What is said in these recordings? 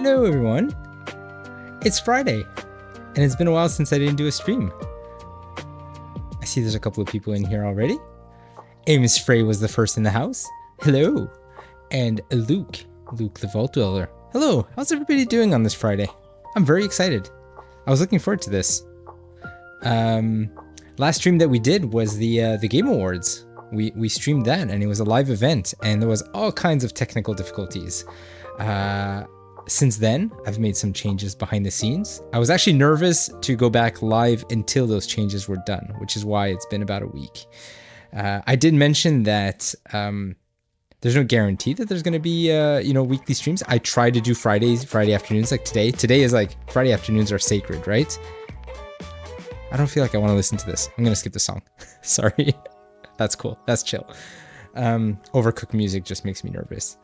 Hello everyone, it's Friday, and it's been a while since I didn't do a stream. I see there's a couple of people in here already. Amos Frey was the first in the house. Hello. And Luke the Vault Dweller. Hello, how's everybody doing on this Friday? I'm very excited. I was looking forward to this. Last stream that we did was the Game Awards. We streamed that, and it was a live event, and there was all kinds of technical difficulties. Since then, I've made some changes behind the scenes. I was actually nervous to go back live until those changes were done, which is why it's been about a week. I did mention that there's no guarantee that there's going to be weekly streams. I try to do Friday afternoons like today. Today is like Friday afternoons are sacred, right? I don't feel like I want to listen to this. I'm going to skip the song. Sorry. That's cool. That's chill. Overcooked music just makes me nervous.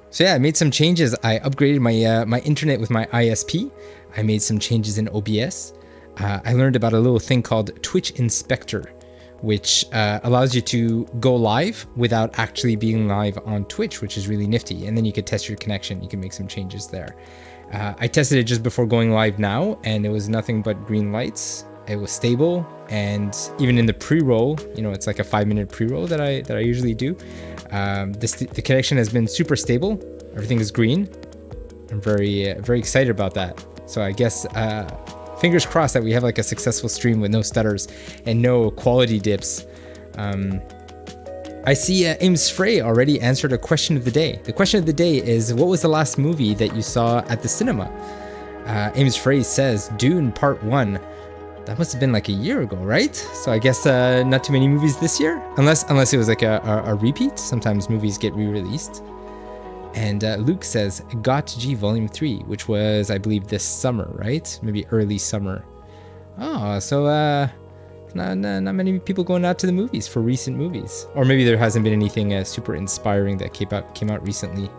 So yeah, I made some changes. I upgraded my internet with my ISP. I made some changes in OBS. I learned about a little thing called Twitch Inspector, which allows you to go live without actually being live on Twitch, which is really nifty. And then you could test your connection. You can make some changes there. I tested it just before going live now, and it was nothing but green lights. It was stable, and even in the pre-roll, it's like a 5-minute pre-roll that I usually do. The connection has been super stable. Everything is green. I'm very excited about that. So I guess fingers crossed that we have like a successful stream with no stutters and no quality dips. I see Ames Frey already answered a question of the day. The question of the day is, what was the last movie that you saw at the cinema? Ames Frey says Dune Part 1. That must have been like a year ago, right? So I guess not too many movies this year, unless it was like a repeat. Sometimes movies get re-released. And Luke says Got G Volume 3, which was, I believe, this summer, right? Maybe early summer. Oh, so not many people going out to the movies for recent movies. Or maybe there hasn't been anything super inspiring that came out recently.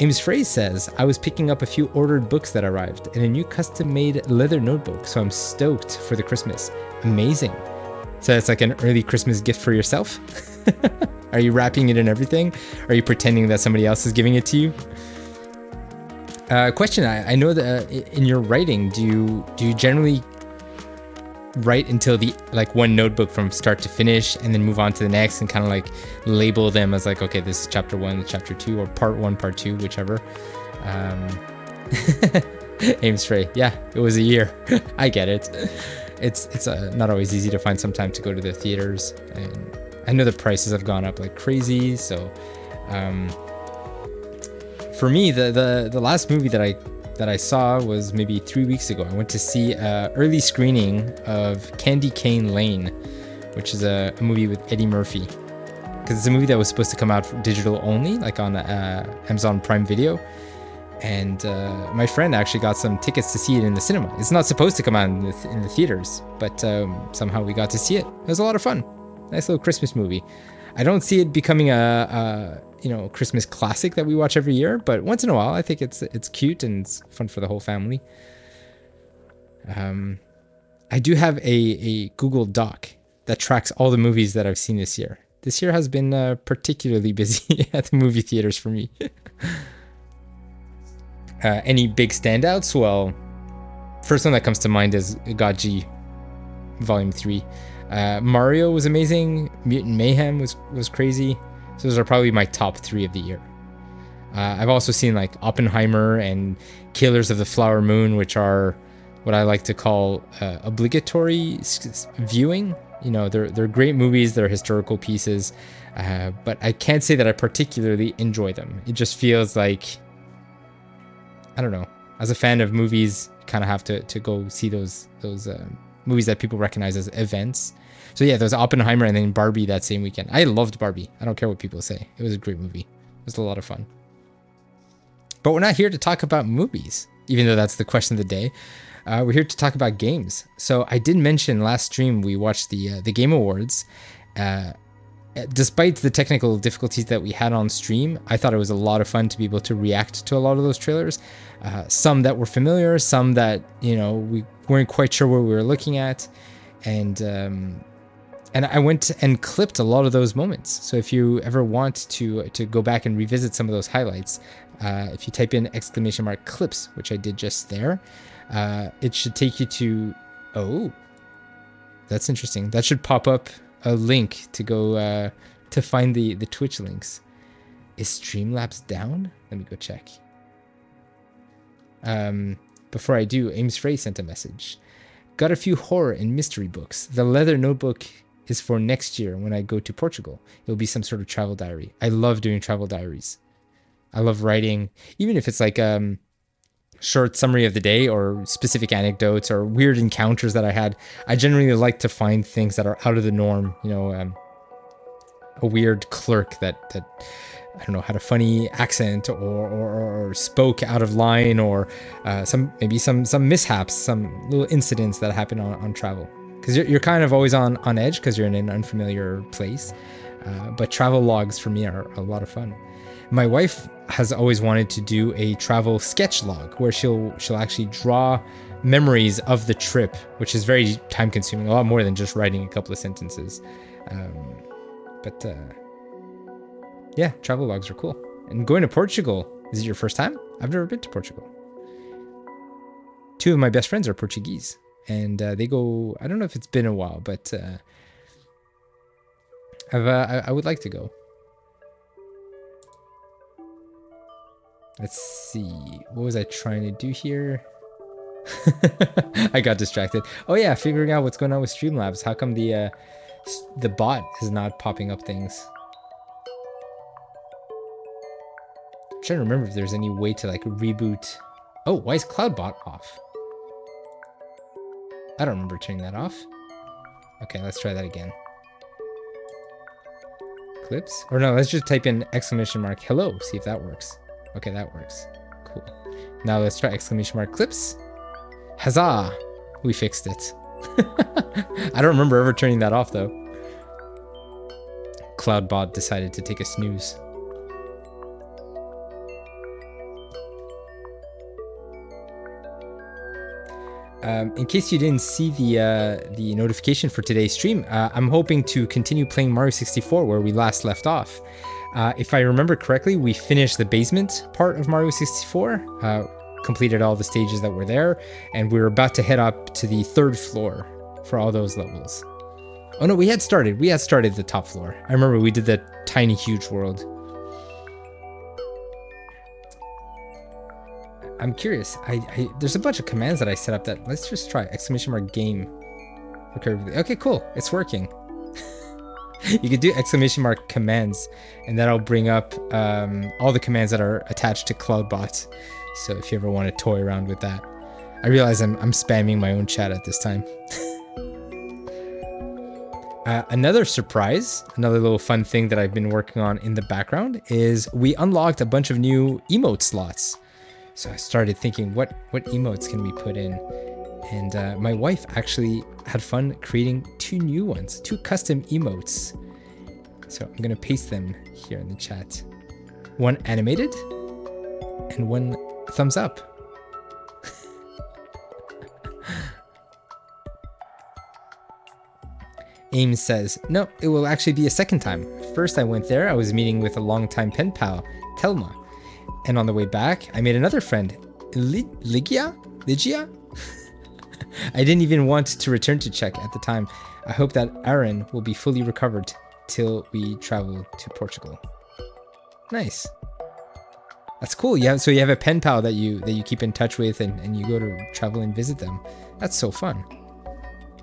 Ames Frey says, I was picking up a few ordered books that arrived and a new custom-made leather notebook, so I'm stoked for the Christmas. Amazing. So that's like an early Christmas gift for yourself? Are you wrapping it and everything? Are you pretending that somebody else is giving it to you? Question, I know that in your writing, do you generally write until the one notebook from start to finish and then move on to the next and kind of like label them as like, okay, this is chapter 1, chapter 2, or part 1, part 2, whichever. Ames Frey, yeah, it was a year. I get it. It's not always easy to find some time to go to the theaters, and I know the prices have gone up like crazy. So for me, the last movie that I saw was maybe 3 weeks ago. I went to see an early screening of Candy Cane Lane, which is a movie with Eddie Murphy. Because it's a movie that was supposed to come out for digital only, like on Amazon Prime Video. And my friend actually got some tickets to see it in the cinema. It's not supposed to come out in the theaters, but somehow we got to see it. It was a lot of fun. Nice little Christmas movie. I don't see it becoming a Christmas classic that we watch every year, but once in a while, I think it's cute and it's fun for the whole family. I do have a Google Doc that tracks all the movies that I've seen this year. This year has been particularly busy at the movie theaters for me. Any big standouts? Well, first one that comes to mind is Got G Volume 3. Mario was amazing. Mutant Mayhem was crazy. So those are probably my top 3 of the year. I've also seen like Oppenheimer and Killers of the Flower Moon, which are what I like to call obligatory viewing. They're great movies. They're historical pieces, but I can't say that I particularly enjoy them. It just feels like, I don't know. As a fan of movies, you kind of have to go see those movies that people recognize as events. So yeah, there was Oppenheimer and then Barbie that same weekend. I loved Barbie. I don't care what people say. It was a great movie. It was a lot of fun. But we're not here to talk about movies, even though that's the question of the day. We're here to talk about games. So I did mention last stream we watched the Game Awards. Despite the technical difficulties that we had on stream, I thought it was a lot of fun to be able to react to a lot of those trailers. Some that were familiar, some that we weren't quite sure what we were looking at, and And I went and clipped a lot of those moments. So if you ever want to go back and revisit some of those highlights, if you type in exclamation mark clips, which I did just there, it should take you to, oh, that's interesting. That should pop up a link to go to find the Twitch links. Is Streamlabs down? Let me go check. Before I do, Ames Frey sent a message. Got a few horror and mystery books. The leather notebook is for next year when I go to Portugal. It'll be some sort of travel diary. I love doing travel diaries. I love writing, even if it's like short summary of the day or specific anecdotes or weird encounters that I had. I generally like to find things that are out of the norm. You know, a weird clerk that I don't know, had a funny accent or spoke out of line, or some mishaps, some little incidents that happen on travel. Because you're kind of always on edge because you're in an unfamiliar place. But travel logs for me are a lot of fun. My wife has always wanted to do a travel sketch log where she'll actually draw memories of the trip, which is very time consuming, a lot more than just writing a couple of sentences. But yeah, travel logs are cool. And going to Portugal, is it your first time? I've never been to Portugal. Two of my best friends are Portuguese, and they go, I don't know if it's been a while, but I would like to go. Let's see, what was I trying to do here? I got distracted. Oh yeah, figuring out what's going on with Streamlabs. How come the bot is not popping up things? I'm trying to remember if there's any way to like reboot. Oh, why is CloudBot off? I don't remember turning that off. Okay, let's try that again. Clips? Or no, let's just type in exclamation mark hello, see if that works. Okay, that works. Cool. Now let's try exclamation mark clips. Huzzah! We fixed it. I don't remember ever turning that off though. CloudBot decided to take a snooze. In case you didn't see the notification for today's stream, I'm hoping to continue playing Mario 64 where we last left off. If I remember correctly, we finished the basement part of Mario 64, completed all the stages that were there, and we were about to head up to the 3rd floor for all those levels. Oh no, we had started the top floor. I remember we did the tiny huge world. I'm curious. There's a bunch of commands that I set up that let's just try exclamation mark game. Okay, cool. It's working. You could do exclamation mark commands, and that'll bring up all the commands that are attached to CloudBot. So if you ever want to toy around with that, I realize I'm spamming my own chat at this time. Another surprise, another little fun thing that I've been working on in the background is we unlocked a bunch of new emote slots. So I started thinking, what emotes can we put in? And my wife actually had fun creating 2 new ones, 2 custom emotes. So I'm gonna paste them here in the chat. One animated and one thumbs up. Ames says, no, it will actually be a second time. First I went there, I was meeting with a longtime pen pal, Telma. And on the way back, I made another friend, Ligia? I didn't even want to return to Czech at the time. I hope that Aaron will be fully recovered till we travel to Portugal. Nice. That's cool. So you have a pen pal that you keep in touch with, and you go to travel and visit them. That's so fun.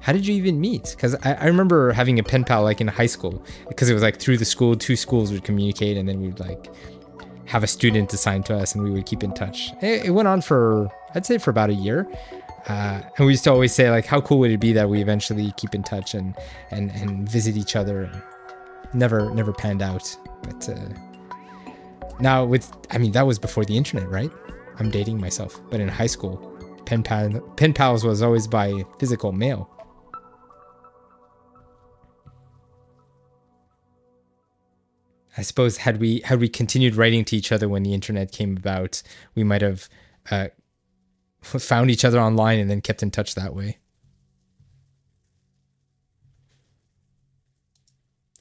How did you even meet? Because I remember having a pen pal like in high school, because it was like through the school, 2 schools would communicate, and then we'd like have a student assigned to us and we would keep in touch. It went on for, I'd say for about a year. And we used to always say like, how cool would it be that we eventually keep in touch and visit each other. Never panned out. But now that was before the internet, right? I'm dating myself. But in high school, pen pals was always by physical mail. I suppose had we continued writing to each other when the internet came about, we might have found each other online and then kept in touch that way.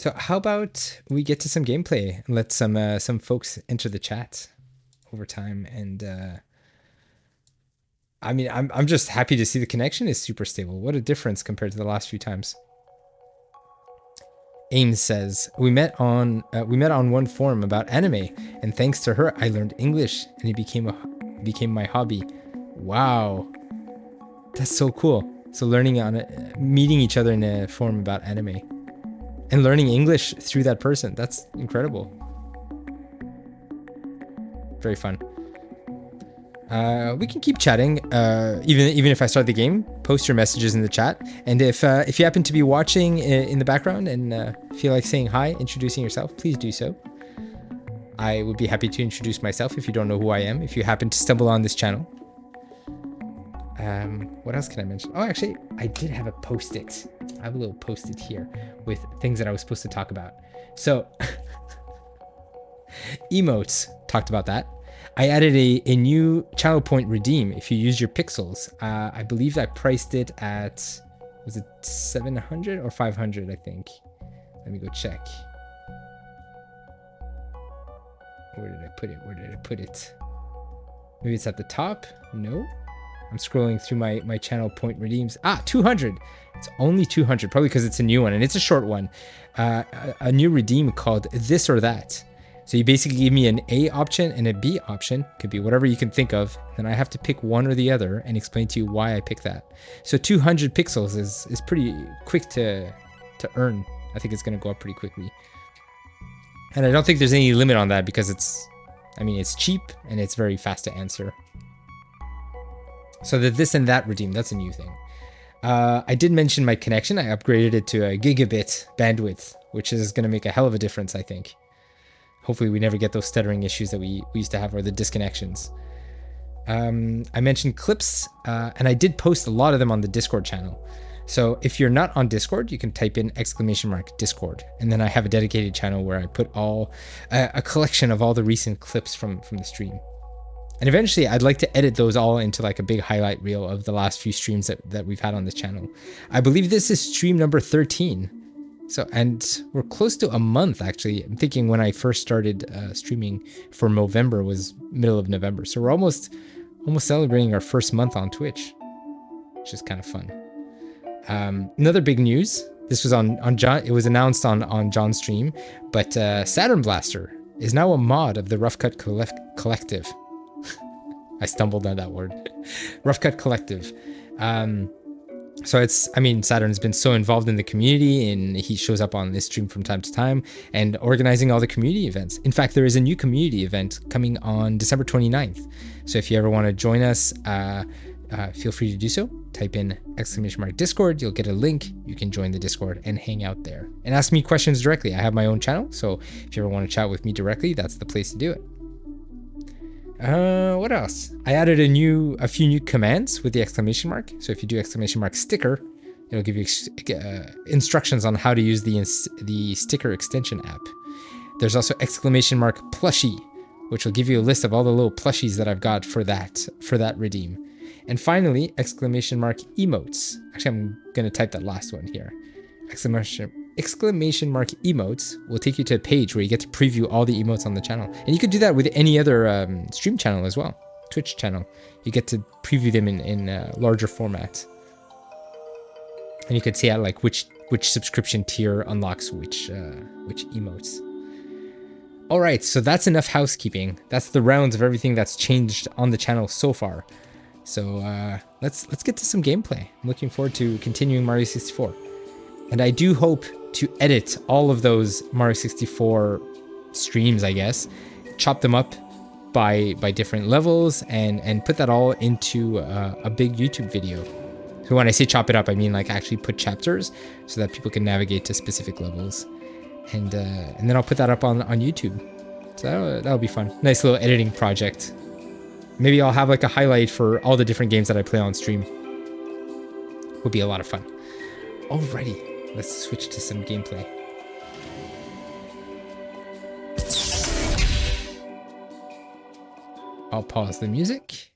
So how about we get to some gameplay and let some folks enter the chat over time. And I mean, I'm just happy to see the connection is super stable. What a difference compared to the last few times. Ames says we met on one forum about anime, and thanks to her, I learned English, and it became my hobby. Wow, that's so cool. So meeting each other in a forum about anime, and learning English through that person. That's incredible. Very fun. We can keep chatting, even if I start the game. Post your messages in the chat, and if you happen to be watching in the background and feel like saying hi, introducing yourself, please do so. I would be happy to introduce myself if you don't know who I am, if you happen to stumble on this channel. What else can I mention? Oh, actually, I did have a post-it. I have a little post-it here with things that I was supposed to talk about. So, emotes, talked about that. I added a new channel point redeem if you use your pixels. I believe I priced it at, was it 700 or 500, I think. Let me go check. Where did I put it? Maybe it's at the top? No. I'm scrolling through my channel point redeems. 200. It's only 200, probably because it's a new one, and it's a short one. A new redeem called This or That. So you basically give me an A option and a B option. Could be whatever you can think of. Then I have to pick one or the other and explain to you why I picked that. So 200 pixels is pretty quick to earn. I think it's going to go up pretty quickly. And I don't think there's any limit on that because it's cheap and it's very fast to answer. So the This and That redeem, that's a new thing. I did mention my connection. I upgraded it to a gigabit bandwidth, which is going to make a hell of a difference, I think. Hopefully we never get those stuttering issues that we used to have, or the disconnections. I mentioned clips, and I did post a lot of them on the Discord channel. So if you're not on Discord, you can type in !Discord. And then I have a dedicated channel where I put a collection of all the recent clips from the stream. And eventually I'd like to edit those all into like a big highlight reel of the last few streams that we've had on this channel. I believe this is stream number 13. So, and we're close to a month, actually. I'm thinking when I first started streaming for Movember was middle of November. So we're almost celebrating our first month on Twitch, which is kind of fun. Another big news. This was on John. It was announced on John's stream, but Saturn Blaster is now a mod of the Rough Cut Collective. I stumbled on that word. Rough Cut Collective. So Saturn's been so involved in the community, and he shows up on this stream from time to time and organizing all the community events. In fact, there is a new community event coming on December 29th. So if you ever want to join us, feel free to do so. Type in !Discord. You'll get a link. You can join the Discord and hang out there and ask me questions directly. I have my own channel. So if you ever want to chat with me directly, that's the place to do it. What else? I added a few new commands with the ! So if you do !sticker, it'll give you instructions on how to use the sticker extension app. There's also ! plushie, which will give you a list of all the little plushies that I've got for that redeem. And finally, ! emotes. Actually, I'm gonna type that last one here. Exclamation mark emotes will take you to a page where you get to preview all the emotes on the channel. And you could do that with any other stream channel as well. Twitch channel. You get to preview them in larger format. And you could see like which subscription tier unlocks which emotes. All right, so that's enough housekeeping. That's the rounds of everything that's changed on the channel so far. So let's get to some gameplay. I'm looking forward to continuing Mario 64. And I do hope to edit all of those Mario 64 streams, I guess, chop them up by different levels and put that all into a big YouTube video. So when I say chop it up, I mean like actually put chapters so that people can navigate to specific levels. And then I'll put that up on YouTube. So that'll be fun. Nice little editing project. Maybe I'll have like a highlight for all the different games that I play on stream. Would be a lot of fun. Alrighty. Let's switch to some gameplay. I'll pause the music.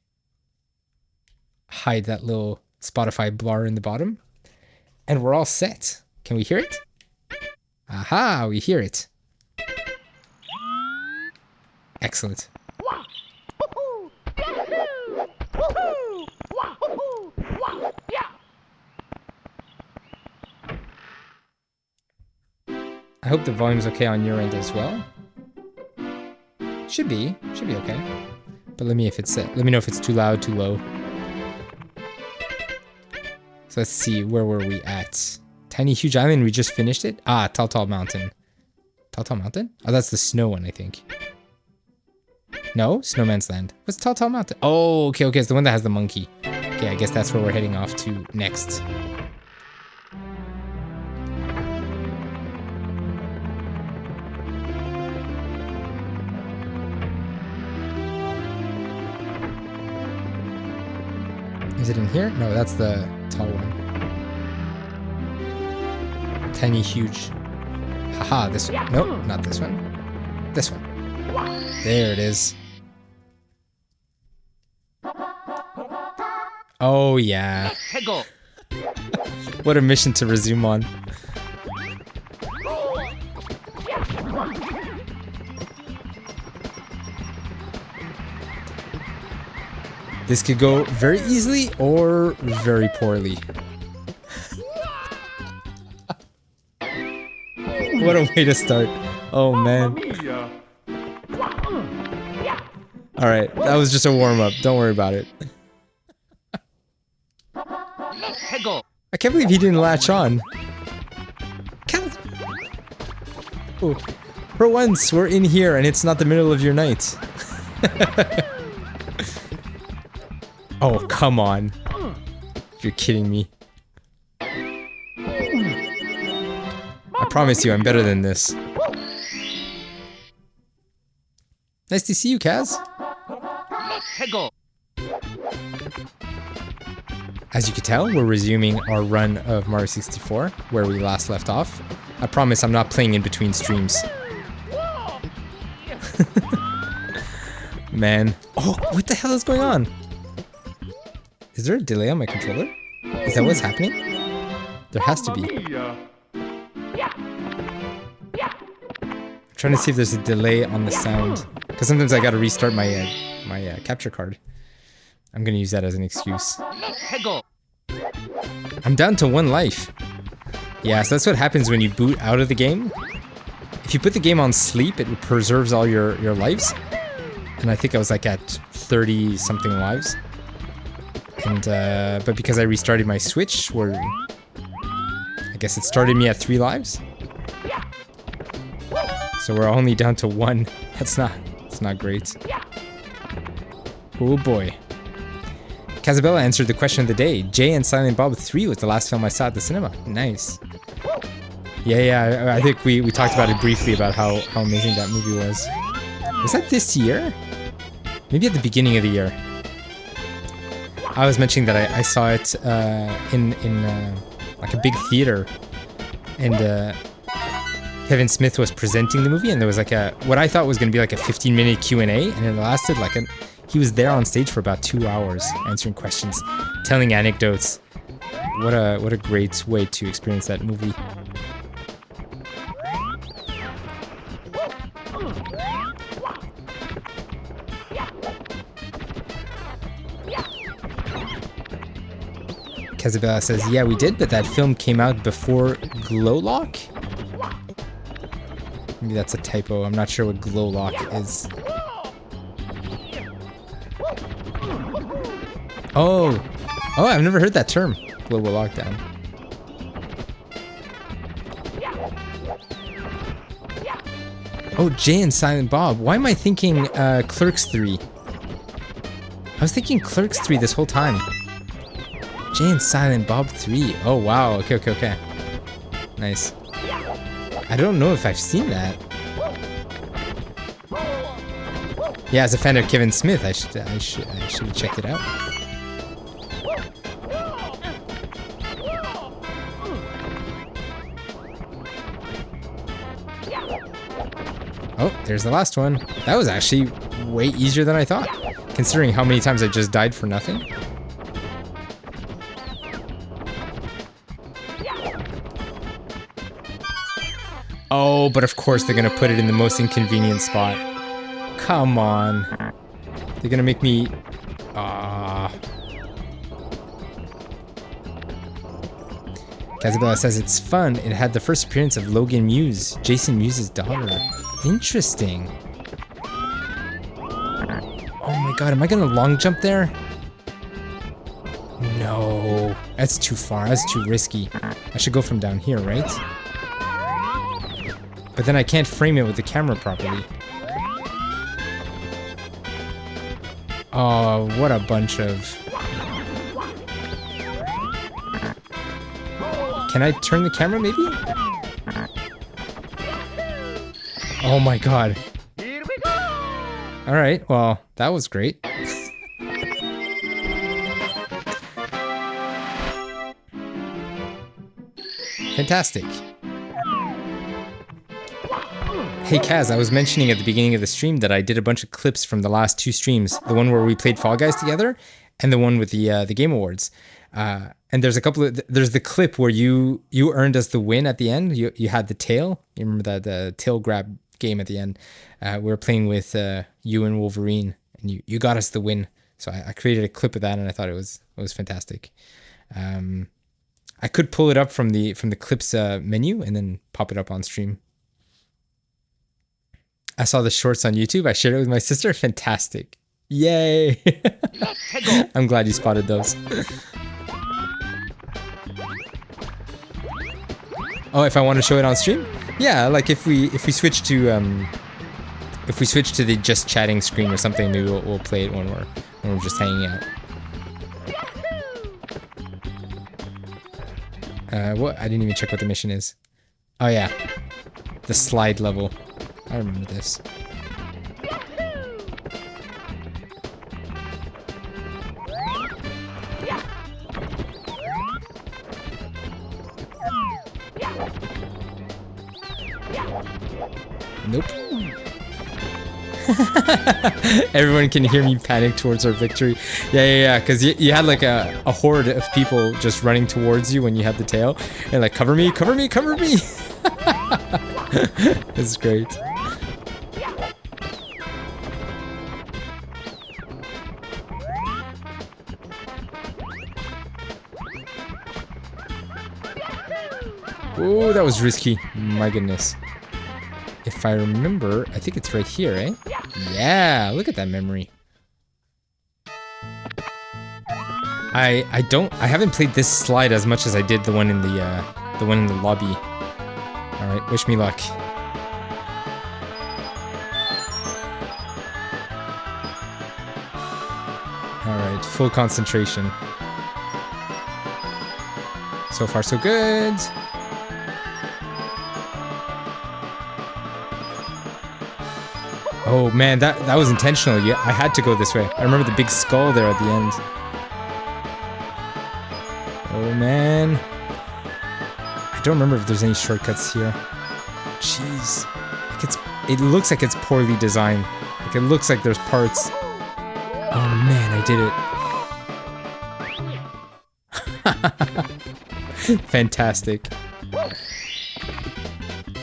Hide that little Spotify blur in the bottom. And we're all set. Can we hear it? Aha, we hear it. Excellent. I hope the volume's okay on your end as well. Should be okay. But let me know if it's too loud, too low. So let's see, where were we at? Tiny Huge Island, we just finished it? Ah, Tall Mountain. Tall Mountain? Oh, that's the snow one, I think. No? Snowman's Land. What's Tall Mountain? Oh, okay, it's the one that has the monkey. Okay, I guess that's where we're heading off to next. Is it in here? No, that's the tall one. Tiny Huge. Haha, this one. Nope, not this one. This one. There it is. Oh, yeah. What a mission to resume on. This could go very easily or very poorly. What a way to start. Oh, man. Alright, that was just a warm-up. Don't worry about it. I can't believe he didn't latch on. Oh, for once, we're in here and it's not the middle of your night. Oh, come on. You're kidding me. I promise you, I'm better than this. Nice to see you, Kaz. As you can tell, we're resuming our run of Mario 64, where we last left off. I promise I'm not playing in between streams. Man. Oh, what the hell is going on? Is there a delay on my controller? Is that what's happening? There has to be. I'm trying to see if there's a delay on the sound. Because sometimes I gotta restart my capture card. I'm gonna use that as an excuse. I'm down to 1 life. Yeah, so that's what happens when you boot out of the game. If you put the game on sleep, it preserves all your lives. And I think I was like at 30 something lives. And but because I restarted my Switch, I guess it started me at 3 lives. So we're only down to 1. It's not great. Oh boy. Casabella answered the question of the day. Jay and Silent Bob 3 was the last film I saw at the cinema. Nice. Yeah, I think we talked about it briefly about how amazing that movie was. Was that this year? Maybe at the beginning of the year. I was mentioning that I saw it in like a big theater, and Kevin Smith was presenting the movie, and there was like what I thought was going to be like a 15-minute Q&A, and it lasted like he was there on stage for about 2 hours answering questions, telling anecdotes. What a great way to experience that movie. Casabella says, yeah, we did, but that film came out before Glow Lock? Maybe that's a typo. I'm not sure what Glow Lock is. Oh, I've never heard that term. Global lockdown. Oh, Jay and Silent Bob. Why am I thinking Clerks 3? I was thinking Clerks 3 this whole time. Jay and Silent Bob 3. Oh, wow. Okay. Nice. I don't know if I've seen that. Yeah, as a fan of Kevin Smith, I should have checked it out. Oh, there's the last one. That was actually way easier than I thought, considering how many times I just died for nothing. Oh, but of course they're gonna put it in the most inconvenient spot. Come on. They're gonna make me... Casabella says it's fun. It had the first appearance of Logan Muse, Jason Muse's daughter. Interesting. Oh my god, am I gonna long jump there? No, that's too far. That's too risky. I should go from down here, right? But then I can't frame it with the camera properly. Oh, what a bunch of... Can I turn the camera, maybe? Oh my god. Alright, well, that was great. Fantastic. Hey Kaz, I was mentioning at the beginning of the stream that I did a bunch of clips from the last 2 streams. The one where we played Fall Guys together, and the one with the Game Awards. And there's a couple of... There's the clip where you earned us the win at the end. You had the tail. You remember that the tail grab game at the end? We were playing with you and Wolverine, and you got us the win. So I created a clip of that, and I thought it was fantastic. I could pull it up from the clips menu and then pop it up on stream. I saw the shorts on YouTube. I shared it with my sister. Fantastic. Yay. I'm glad you spotted those. Oh, if I want to show it on stream? Yeah, like if we switch to the just chatting screen or something, maybe we'll play it when we're just hanging out. What? I didn't even check what the mission is. Oh yeah, the slide level. I remember this. Nope. Everyone can hear me panic towards our victory. Yeah. Because you had like a horde of people just running towards you when you had the tail. And like, cover me, cover me, cover me. This is great. Oh, that was risky. My goodness. If I remember, I think it's right here, eh? Yeah, look at that memory. I haven't played this slide as much as I did the one in the lobby. All right, wish me luck. All right, full concentration. So far, so good. Oh man, that was intentional. Yeah, I had to go this way. I remember the big skull there at the end. Oh man. I don't remember if there's any shortcuts here. Jeez. Like it looks like it's poorly designed. Like it looks like there's parts. Oh man, I did it. Fantastic.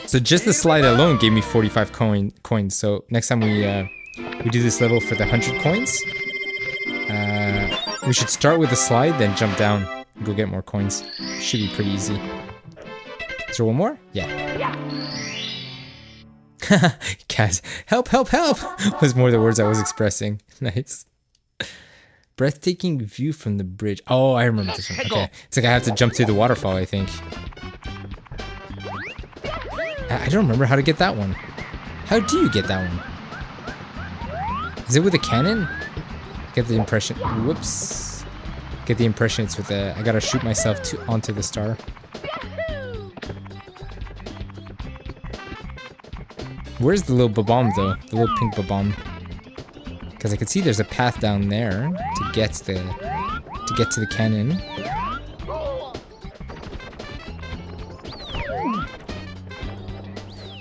So just the slide alone gave me 45 coins. So next time we do this level for the 100 coins, we should start with the slide, then jump down and go get more coins. Should be pretty easy. Is there one more? Yeah. Kaz, help, help, help! Was more the words I was expressing. Nice. Breathtaking view from the bridge. Oh, I remember this one. Okay. It's like I have to jump through the waterfall, I think. I don't remember how to get that one. How do you get that one? Is it with a cannon? Get the impression. Whoops. Get the impression it's with a... I gotta shoot myself onto the star. Where's the little ba-bomb though? The little pink ba-bomb. Because I can see there's a path down there to get to the cannon.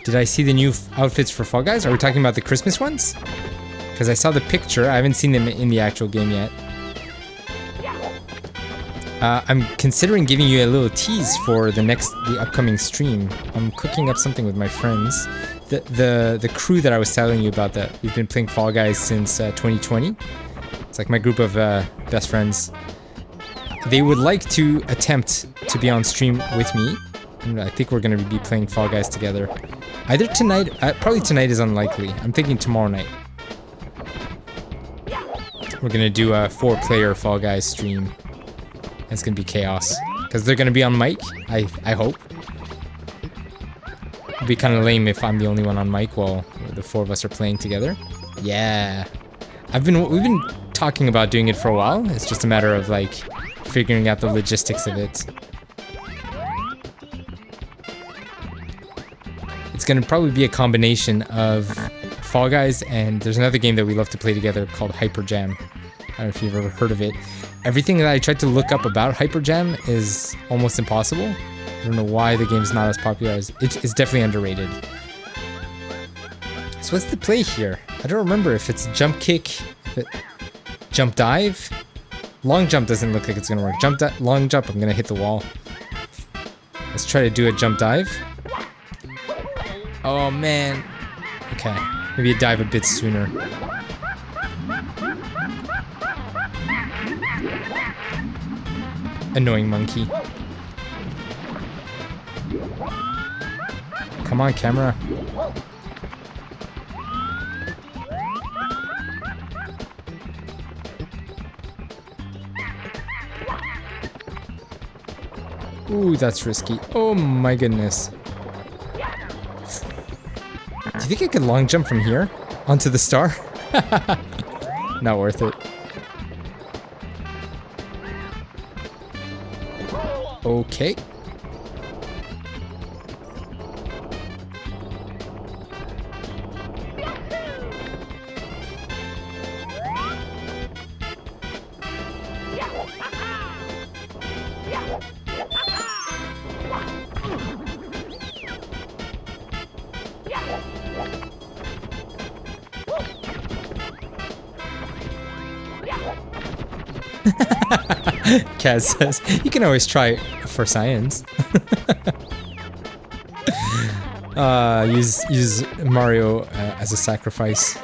Did I see the new outfits for Fall Guys? Are we talking about the Christmas ones? Because I saw the picture. I haven't seen them in the actual game yet. I'm considering giving you a little tease for the upcoming stream. I'm cooking up something with my friends. The crew that I was telling you about, that we've been playing Fall Guys since 2020. It's like my group of best friends. They would like to attempt to be on stream with me, and I think we're going to be playing Fall Guys together. Either tonight, probably tonight is unlikely. I'm thinking tomorrow night. We're going to do a 4-player Fall Guys stream. It's going to be chaos. Because they're going to be on mic, I hope. It'd be kind of lame if I'm the only one on mic while the 4 of us are playing together. Yeah. We've been talking about doing it for a while. It's just a matter of like figuring out the logistics of it. It's gonna probably be a combination of Fall Guys, and there's another game that we love to play together called Hyper Jam. I don't know if you've ever heard of it. Everything that I tried to look up about Hyper Jam is almost impossible. I don't know why the game's not as popular as it's definitely underrated. So what's the play here? I don't remember if it's jump kick, jump dive. Long jump doesn't look like it's gonna work. Long jump, I'm gonna hit the wall. Let's try to do a jump dive. Oh man. Okay, maybe a dive a bit sooner. Annoying monkey. Come on, camera. Ooh, that's risky. Oh my goodness. Do you think I could long jump from here onto the star? Not worth it. Okay. Kaz says, you can always try for science. Use Mario as a sacrifice.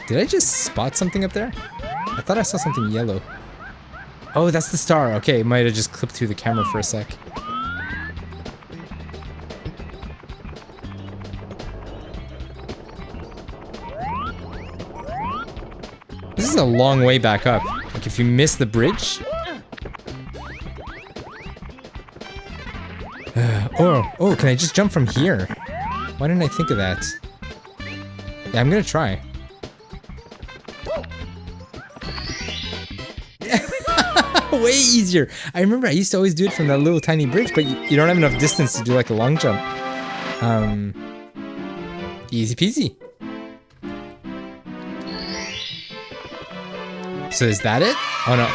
Did I just spot something up there? I thought I saw something yellow. Oh, that's the star. Okay, it might have just clipped through the camera for a sec. This is a long way back up. Like, if you miss the bridge... oh, can I just jump from here? Why didn't I think of that? Yeah, I'm gonna try. Way easier. I remember I used to always do it from that little tiny bridge, but you don't have enough distance to do like a long jump. Easy peasy. So is that it? Oh no.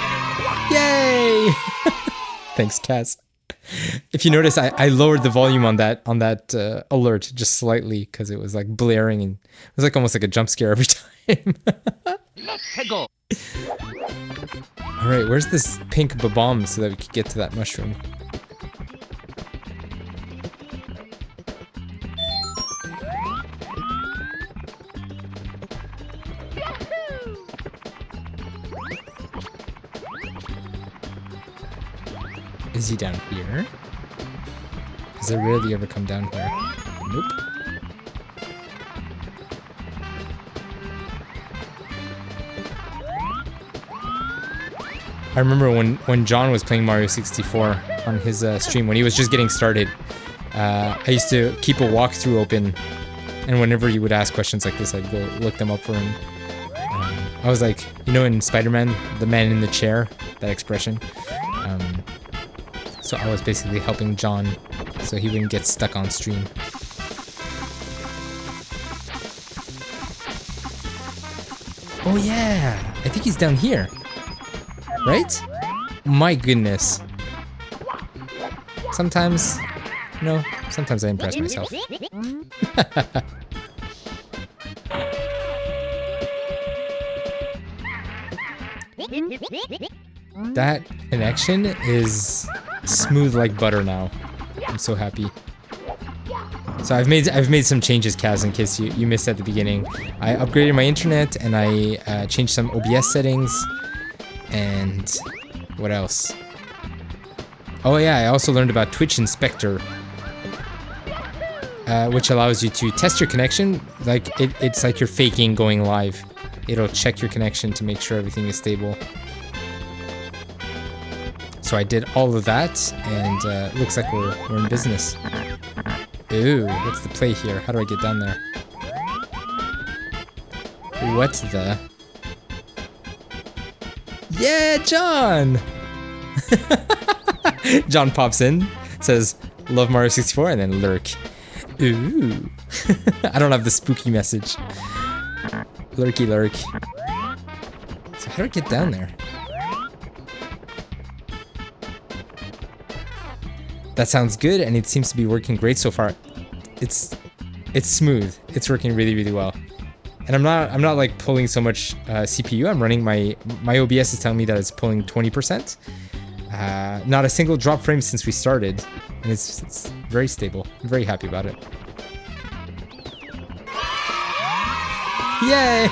Yay! Thanks, Kaz. If you notice, I lowered the volume on that alert just slightly because it was like blaring, and it was like almost like a jump scare every time. Let's go. All right, where's this pink bomb so that we could get to that mushroom? Is he down here? Because I rarely ever come down here. Nope. I remember when John was playing Mario 64 on his stream, when he was just getting started, I used to keep a walkthrough open, and whenever he would ask questions like this, I'd go look them up for him. I was like, you know, in Spider-Man, the man in the chair, that expression. So I was basically helping John so he wouldn't get stuck on stream. Oh yeah, I think he's down here. Right? My goodness. Sometimes, no, sometimes I impress myself. That connection is smooth like butter now. I'm so happy. So I've made some changes, Kaz, in case you missed at the beginning. I upgraded my internet and I changed some OBS settings. And what else? Oh yeah, I also learned about Twitch Inspector, which allows you to test your connection. Like it's like you're faking going live. It'll check your connection to make sure everything is stable. So I did all of that, and looks like we're in business. Ooh, what's the play here? How do I get down there? What the? Yeah, John! John pops in, says, love Mario 64, and then lurk. Ooh. I don't have the spooky message. Lurky lurk. So how do I get down there? That sounds good, and it seems to be working great so far. It's smooth. It's working really, really well. And I'm not like pulling so much CPU. I'm running my OBS is telling me that it's pulling 20%. Not a single drop frame since we started, and it's very stable. I'm very happy about it. Yay!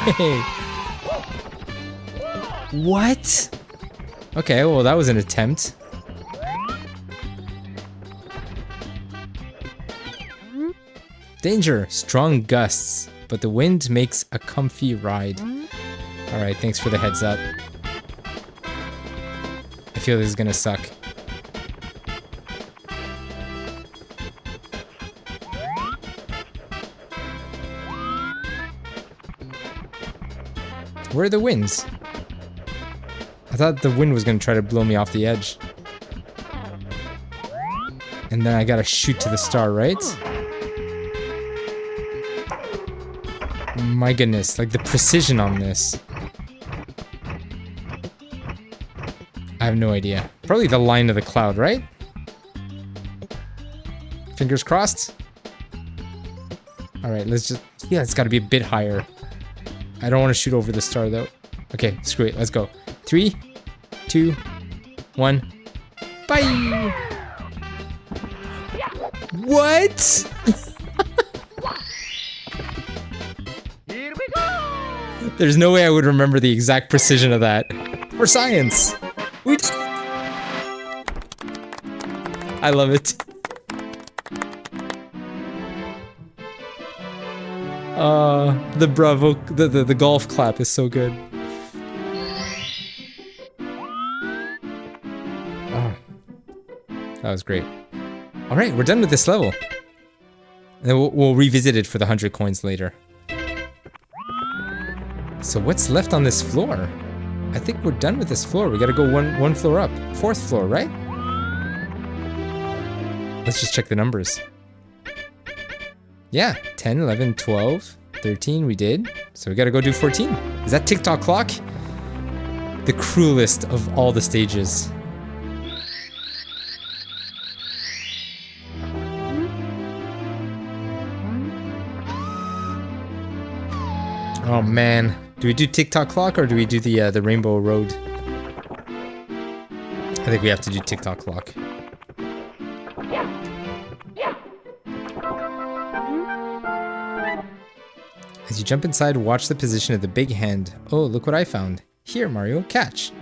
What? Okay, well that was an attempt. Danger! Strong gusts, but the wind makes a comfy ride. Alright, thanks for the heads up. I feel this is gonna suck. Where are the winds? I thought the wind was gonna try to blow me off the edge. And then I gotta shoot to the star, right? My goodness, like the precision on this. I have no idea. Probably the line of the cloud, right? Fingers crossed. Alright, let's just... Yeah, it's gotta be a bit higher. I don't want to shoot over the star though. Okay, screw it, let's go. 3, 2, 1. Bye! What? Here we go! There's no way I would remember the exact precision of that. For science! We did it! I love it. The bravo, the golf clap is so good. Oh, that was great. All right, we're done with this level. And then we'll revisit it for the 100 coins later. So what's left on this floor? I think we're done with this floor. We gotta go one floor up. 4th floor, right? Let's just check the numbers. Yeah, 10, 11, 12, 13 we did. So we gotta go do 14. Is that TikTok clock? The cruelest of all the stages. Oh man. Do we do TikTok clock or do we do the Rainbow Road? I think we have to do TikTok clock. As you jump inside, watch the position of the big hand. Oh, look what I found. Here, Mario, catch.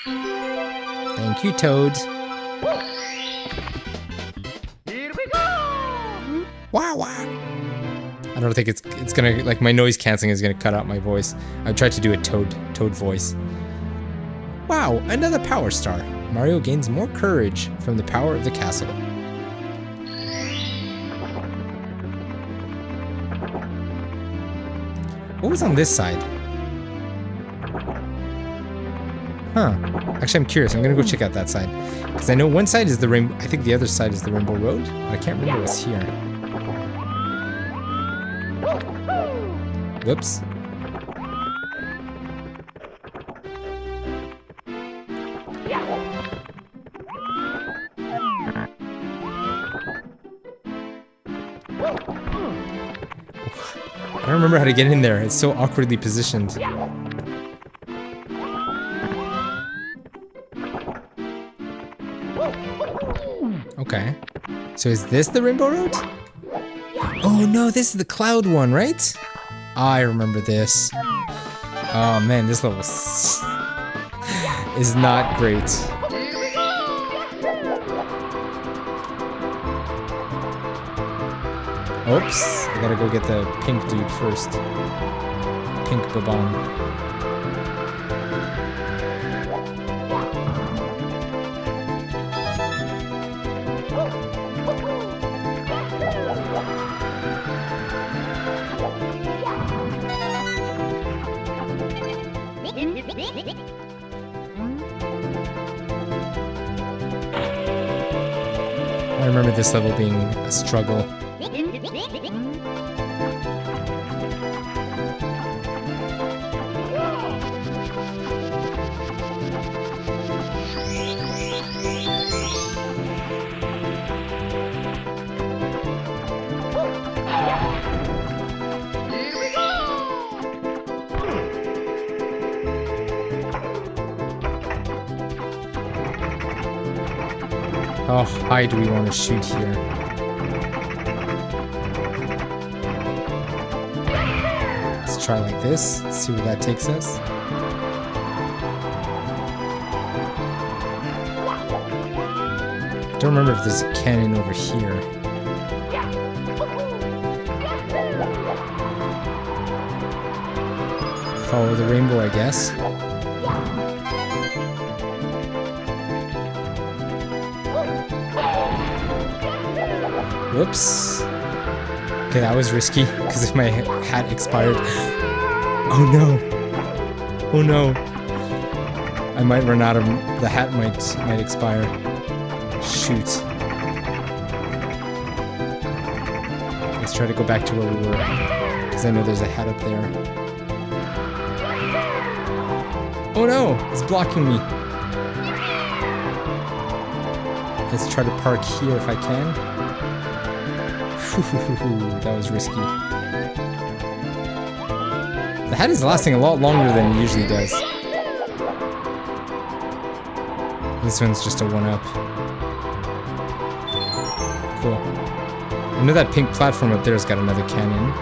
Thank you, Toad. Here we go! Wow, wow. I don't think it's gonna, like, my noise cancelling is gonna cut out my voice. I've tried to do a Toad voice. Wow, another power star. Mario gains more courage from the power of the castle. What was on this side? Huh. Actually, I'm curious. I'm gonna go check out that side. Because I know one side is the rainbow. I think the other side is the Rainbow Road. But I can't remember what's here. Whoops. I don't remember how to get in there. It's so awkwardly positioned. Okay. So is this the Rainbow Road? Oh no, this is the cloud one, right? I remember this. Oh man, this level is not great. Oops, I gotta go get the pink dude first. Pink Babong. I remember this level being a struggle. How high do we want to shoot here? Let's try like this, see where that takes us. I don't remember if there's a cannon over here. Follow the rainbow, I guess. Whoops. Okay, that was risky, because if my hat expired... Oh no! Oh no! I might run out of... The hat might expire. Shoot. Let's try to go back to where we were, because I know there's a hat up there. Oh no! It's blocking me! Let's try to park here if I can. That was risky. The hat is lasting a lot longer than it usually does. This one's just a 1-up. Cool. I know that pink platform up there's got another cannon.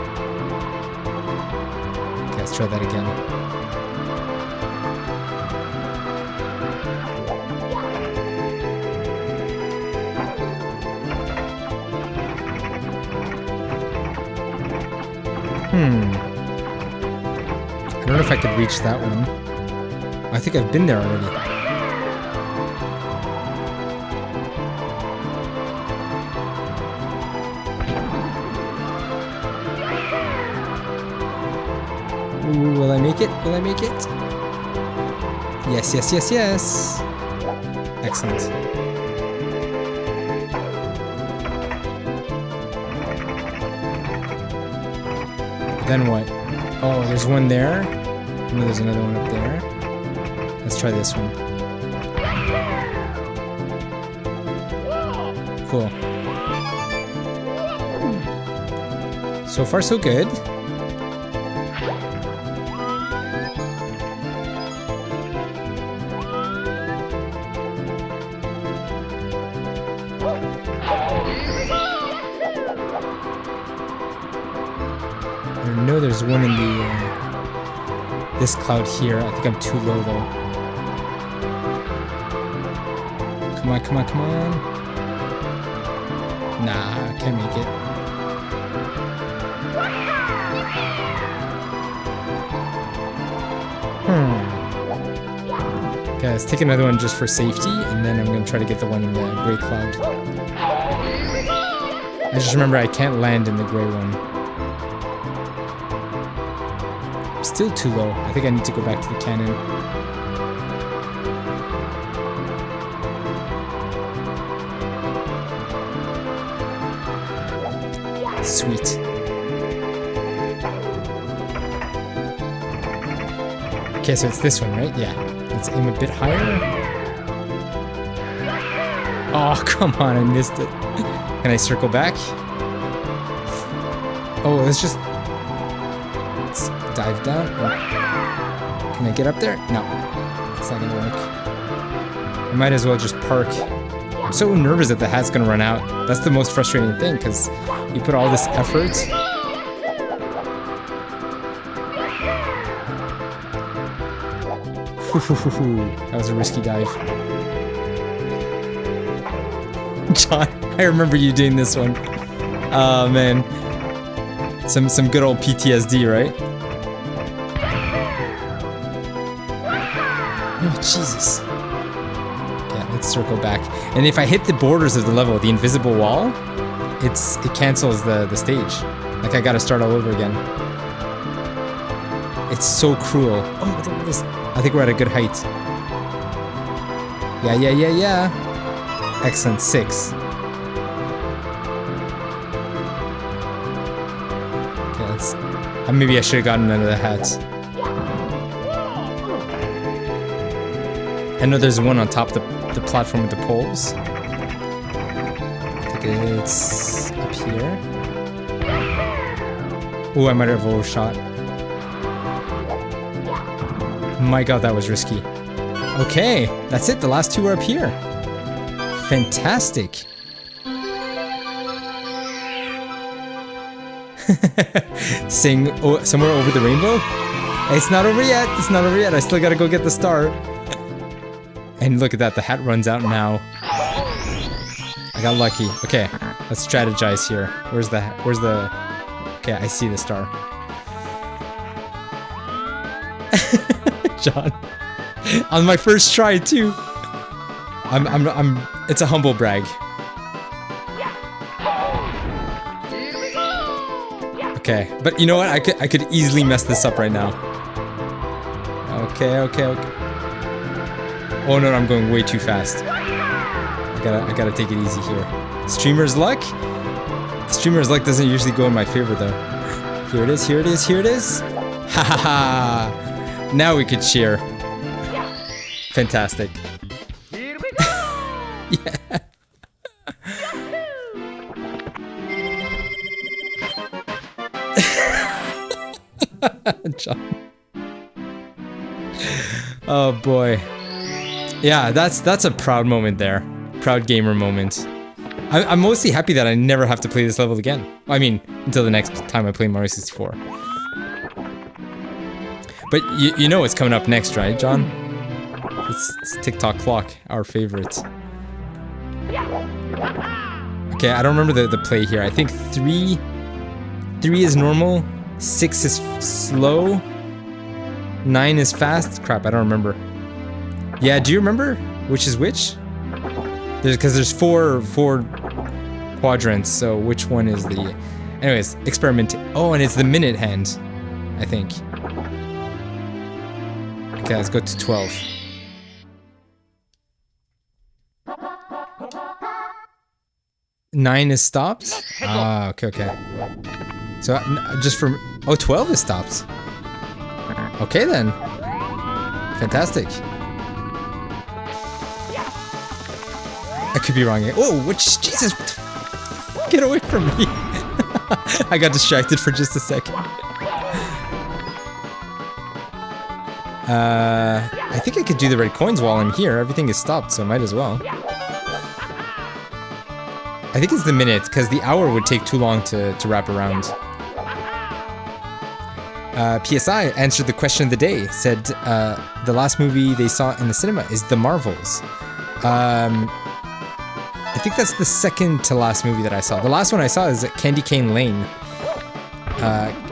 Okay, let's try that again. I don't know if I could reach that one. I think I've been there already. Ooh, will I make it? Will I make it? Yes, yes, yes, yes! Excellent. Then what? Oh, there's one there. I know there's another one up there. Let's try this one. Cool. So far, so good. I know there's one in the this cloud here. I think I'm too low though. Come on, come on, come on. Nah, I can't make it. Okay, let's take another one just for safety, and then I'm gonna try to get the one in the gray cloud. I just remember I can't land in the gray one. Still too low. I think I need to go back to the cannon. Sweet. Okay, so it's this one, right? Yeah. Let's aim a bit higher. Oh, come on, I missed it. Can I circle back? Oh, let's just... dive down. Can I get up there? No. It's not gonna work. I might as well just park I'm so nervous that the hat's gonna run out. That's the most frustrating thing, because you put all this effort. That was a risky dive. John, I remember you doing this one. Oh man. Some good old PTSD, right? Oh, Jesus. Okay, let's circle back. And if I hit the borders of the level, the invisible wall, it cancels the stage. Like I gotta start all over again. It's so cruel. Oh, there it is. I think we're at a good height. Yeah. Excellent, 6. Okay, let's... maybe I should have gotten under the hat. I know there's one on top of the platform with the poles. I think it's up here. Oh, I might have overshot. My god, that was risky. Okay, that's it. The last 2 are up here. Fantastic. Sing somewhere over the rainbow? It's not over yet. It's not over yet. I still gotta go get the star. And look at that. The hat runs out now. I got lucky. Okay, let's strategize here. Where's the... Okay, I see the star. John. On my first try too. It's a humble brag. Okay, but you know what? I could easily mess this up right now. Okay. Oh no, I'm going way too fast. I gotta take it easy here. Streamer's luck? Streamer's luck doesn't usually go in my favor though. Here it is. Ha ha ha! Now we could cheer. Fantastic. Here we go! Yeah. John. Oh boy. Yeah, that's a proud moment there. Proud gamer moment. I'm mostly happy that I never have to play this level again. I mean, until the next time I play Mario 64. But you know what's coming up next, right, John? It's TikTok Clock, our favorite. Okay, I don't remember the play here. I think 3 is normal, 6 is slow, 9 is fast. Crap, I don't remember. Yeah, do you remember which is which? Because there's four quadrants, so which one is the... Anyways, experiment. Oh, and it's the minute hand, I think. Okay, let's go to 12. Nine is stopped? Ah, okay. So, just from... Oh, 12 is stopped. Okay, then. Fantastic. I could be wrong. Oh, which... Jesus! Get away from me! I got distracted for just a second. I think I could do the red coins while I'm here. Everything is stopped, so might as well. I think it's the minute, because the hour would take too long to wrap around. PSI answered the question of the day, said the last movie they saw in the cinema is The Marvels. I think that's the second to last movie that I saw. The last one I saw is Candy Cane Lane.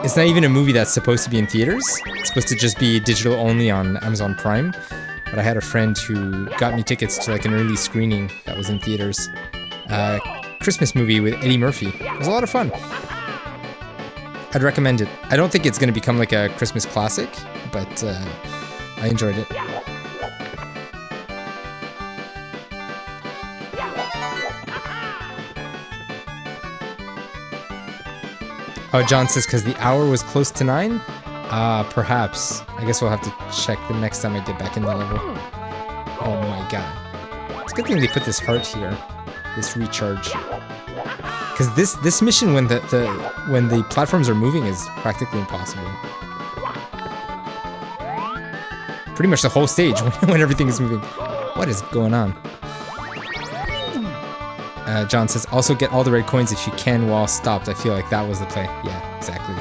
It's not even a movie that's supposed to be in theaters. It's supposed to just be digital only on Amazon Prime. But I had a friend who got me tickets to like an early screening that was in theaters. Christmas movie with Eddie Murphy. It was a lot of fun. I'd recommend it. I don't think it's going to become like a Christmas classic, but I enjoyed it. Oh, John says because the hour was close to 9? Perhaps. I guess we'll have to check the next time I get back in the level. Oh my god. It's a good thing they put this heart here. This recharge. Because this mission when the platforms are moving is practically impossible. Pretty much the whole stage when everything is moving. What is going on? John says, also get all the red coins if you can while stopped. I feel like that was the play. Yeah, exactly.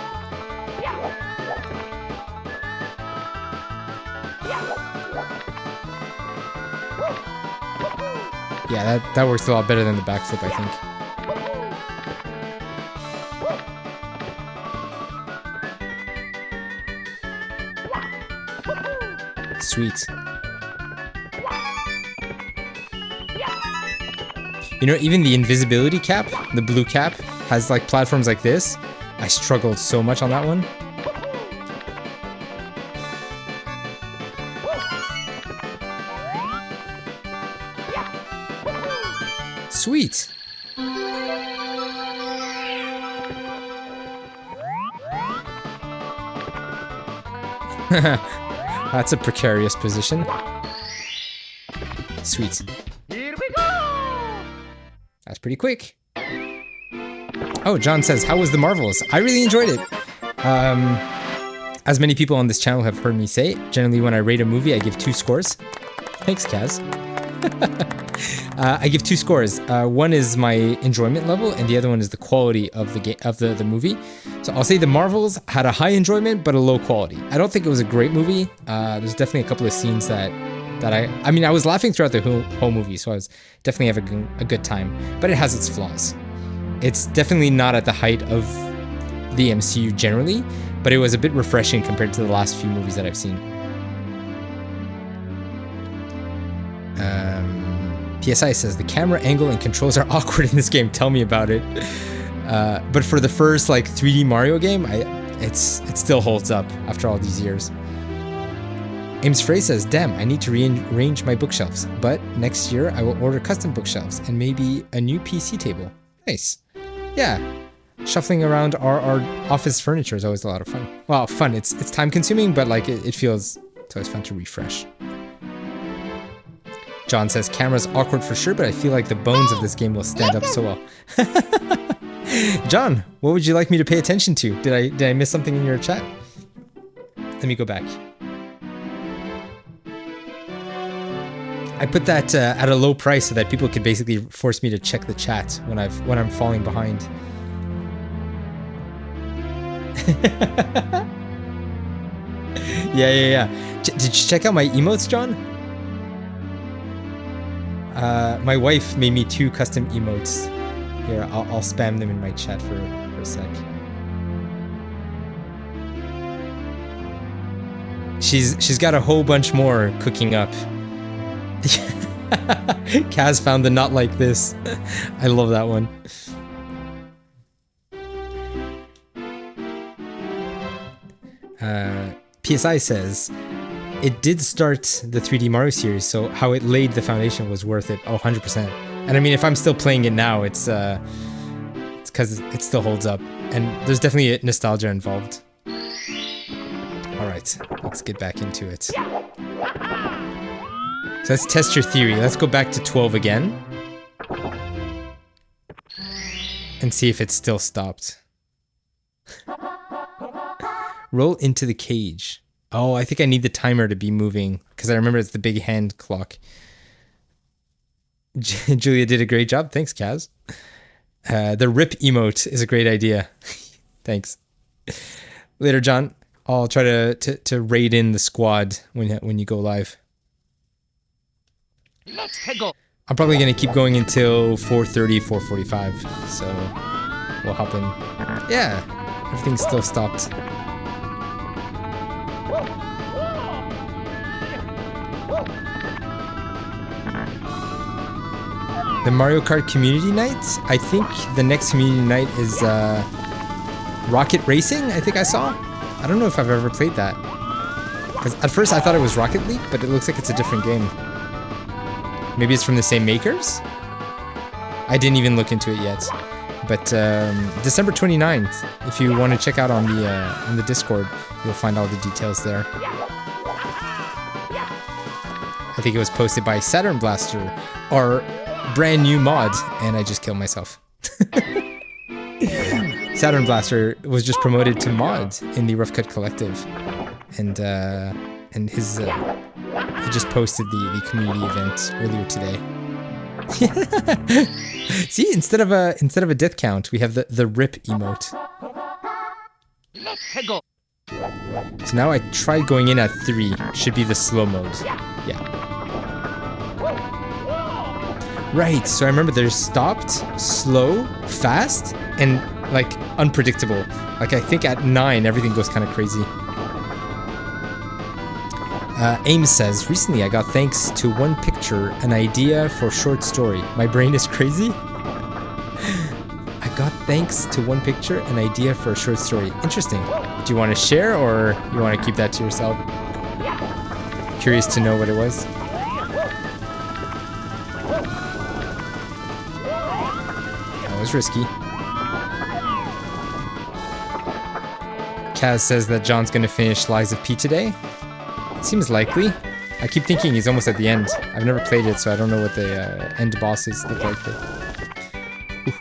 Yeah, that works a lot better than the backflip, I think. Sweet. You know, even the invisibility cap, the blue cap, has like platforms like this. I struggled so much on that one. Sweet. That's a precarious position. Sweet. Here we go! That's pretty quick. Oh, John says, how was The Marvels? I really enjoyed it. As many people on this channel have heard me say, generally when I rate a movie, I give 2 scores. Thanks, Kaz. I give 2 scores. One is my enjoyment level, and the other one is the quality of the movie. So I'll say The Marvels had a high enjoyment, but a low quality. I don't think it was a great movie. There's definitely a couple of scenes that I mean, I was laughing throughout the whole movie, so I was definitely having a good time. But it has its flaws. It's definitely not at the height of the MCU generally, but it was a bit refreshing compared to the last few movies that I've seen. PSI says, the camera angle and controls are awkward in this game. Tell me about it. But for the first like 3D Mario game, it still holds up after all these years. Ames Frey says, damn, I need to rearrange my bookshelves, but next year I will order custom bookshelves and maybe a new PC table. Nice. Yeah. Shuffling around our office furniture is always a lot of fun. Well, fun. It's time consuming, but like it's always fun to refresh. John says, camera's awkward for sure, but I feel like the bones of this game will stand up so well. John, what would you like me to pay attention to? Did I miss something in your chat? Let me go back. I put that at a low price so that people could basically force me to check the chat when I'm falling behind. Yeah. Did you check out my emotes, John? My wife made me 2 custom emotes. Here, I'll spam them in my chat for a sec. She's got a whole bunch more cooking up. Kaz found the not like this. I love that one. PSI says, it did start the 3D Mario series, so how it laid the foundation was worth it. Oh, 100%. And I mean, if I'm still playing it now, it's because it still holds up. And there's definitely nostalgia involved. Alright, let's get back into it. So let's test your theory. Let's go back to 12 again. And see if it's still stopped. Roll into the cage. Oh, I think I need the timer to be moving, because I remember it's the big hand clock. Julia did a great job. Thanks, Kaz. The rip emote is a great idea. Thanks. Later, John. I'll try to raid in the squad when you go live. Let's go. I'm probably going to keep going until 4:30, 4:45. So we'll hop in. Yeah, everything's still stopped. The Mario Kart community night? I think the next community night is Rocket Racing, I think I saw. I don't know if I've ever played that. Because at first I thought it was Rocket League, but it looks like it's a different game. Maybe it's from the same makers? I didn't even look into it yet. But December 29th, if you want to check out on the Discord, you'll find all the details there. I think it was posted by Saturn Blaster, our brand new mod, and I just killed myself. Saturn Blaster was just promoted to mod in the Rough Cut Collective, and his he just posted the community event earlier today. See, instead of a death count, we have the rip emote. Let's go. So now I tried going in at 3. Should be the slow mode. Yeah. Right, so I remember there's stopped, slow, fast, and like unpredictable. Like I think at 9 everything goes kind of crazy. Ames says, recently I got thanks to one picture an idea for a short story. My brain is crazy. I got thanks to one picture an idea for a short story. Interesting. Do you want to share or you want to keep that to yourself? Curious to know what it was. That was risky. Kaz says that John's gonna finish Lies of P today. Seems likely. I keep thinking he's almost at the end. I've never played it, so I don't know what the end bosses look like.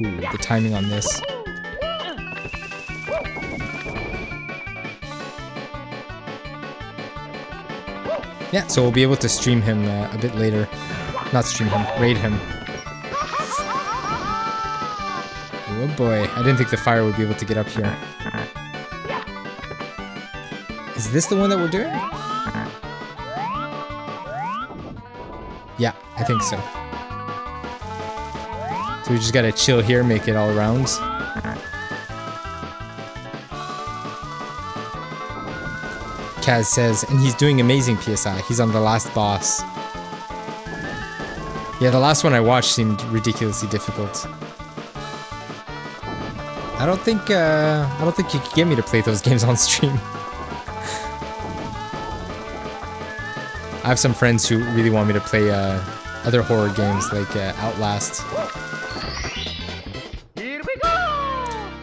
Ooh, the timing on this. Yeah, so we'll be able to stream him a bit later. Not stream him, raid him. Oh boy, I didn't think the fire would be able to get up here. Is this the one that we're doing? Yeah, I think so. So we just gotta chill here, make it all around. Kaz says, and he's doing amazing PSI. He's on the last boss. Yeah, the last one I watched seemed ridiculously difficult. I don't think you could get me to play those games on stream. I have some friends who really want me to play other horror games like Outlast. Here we go.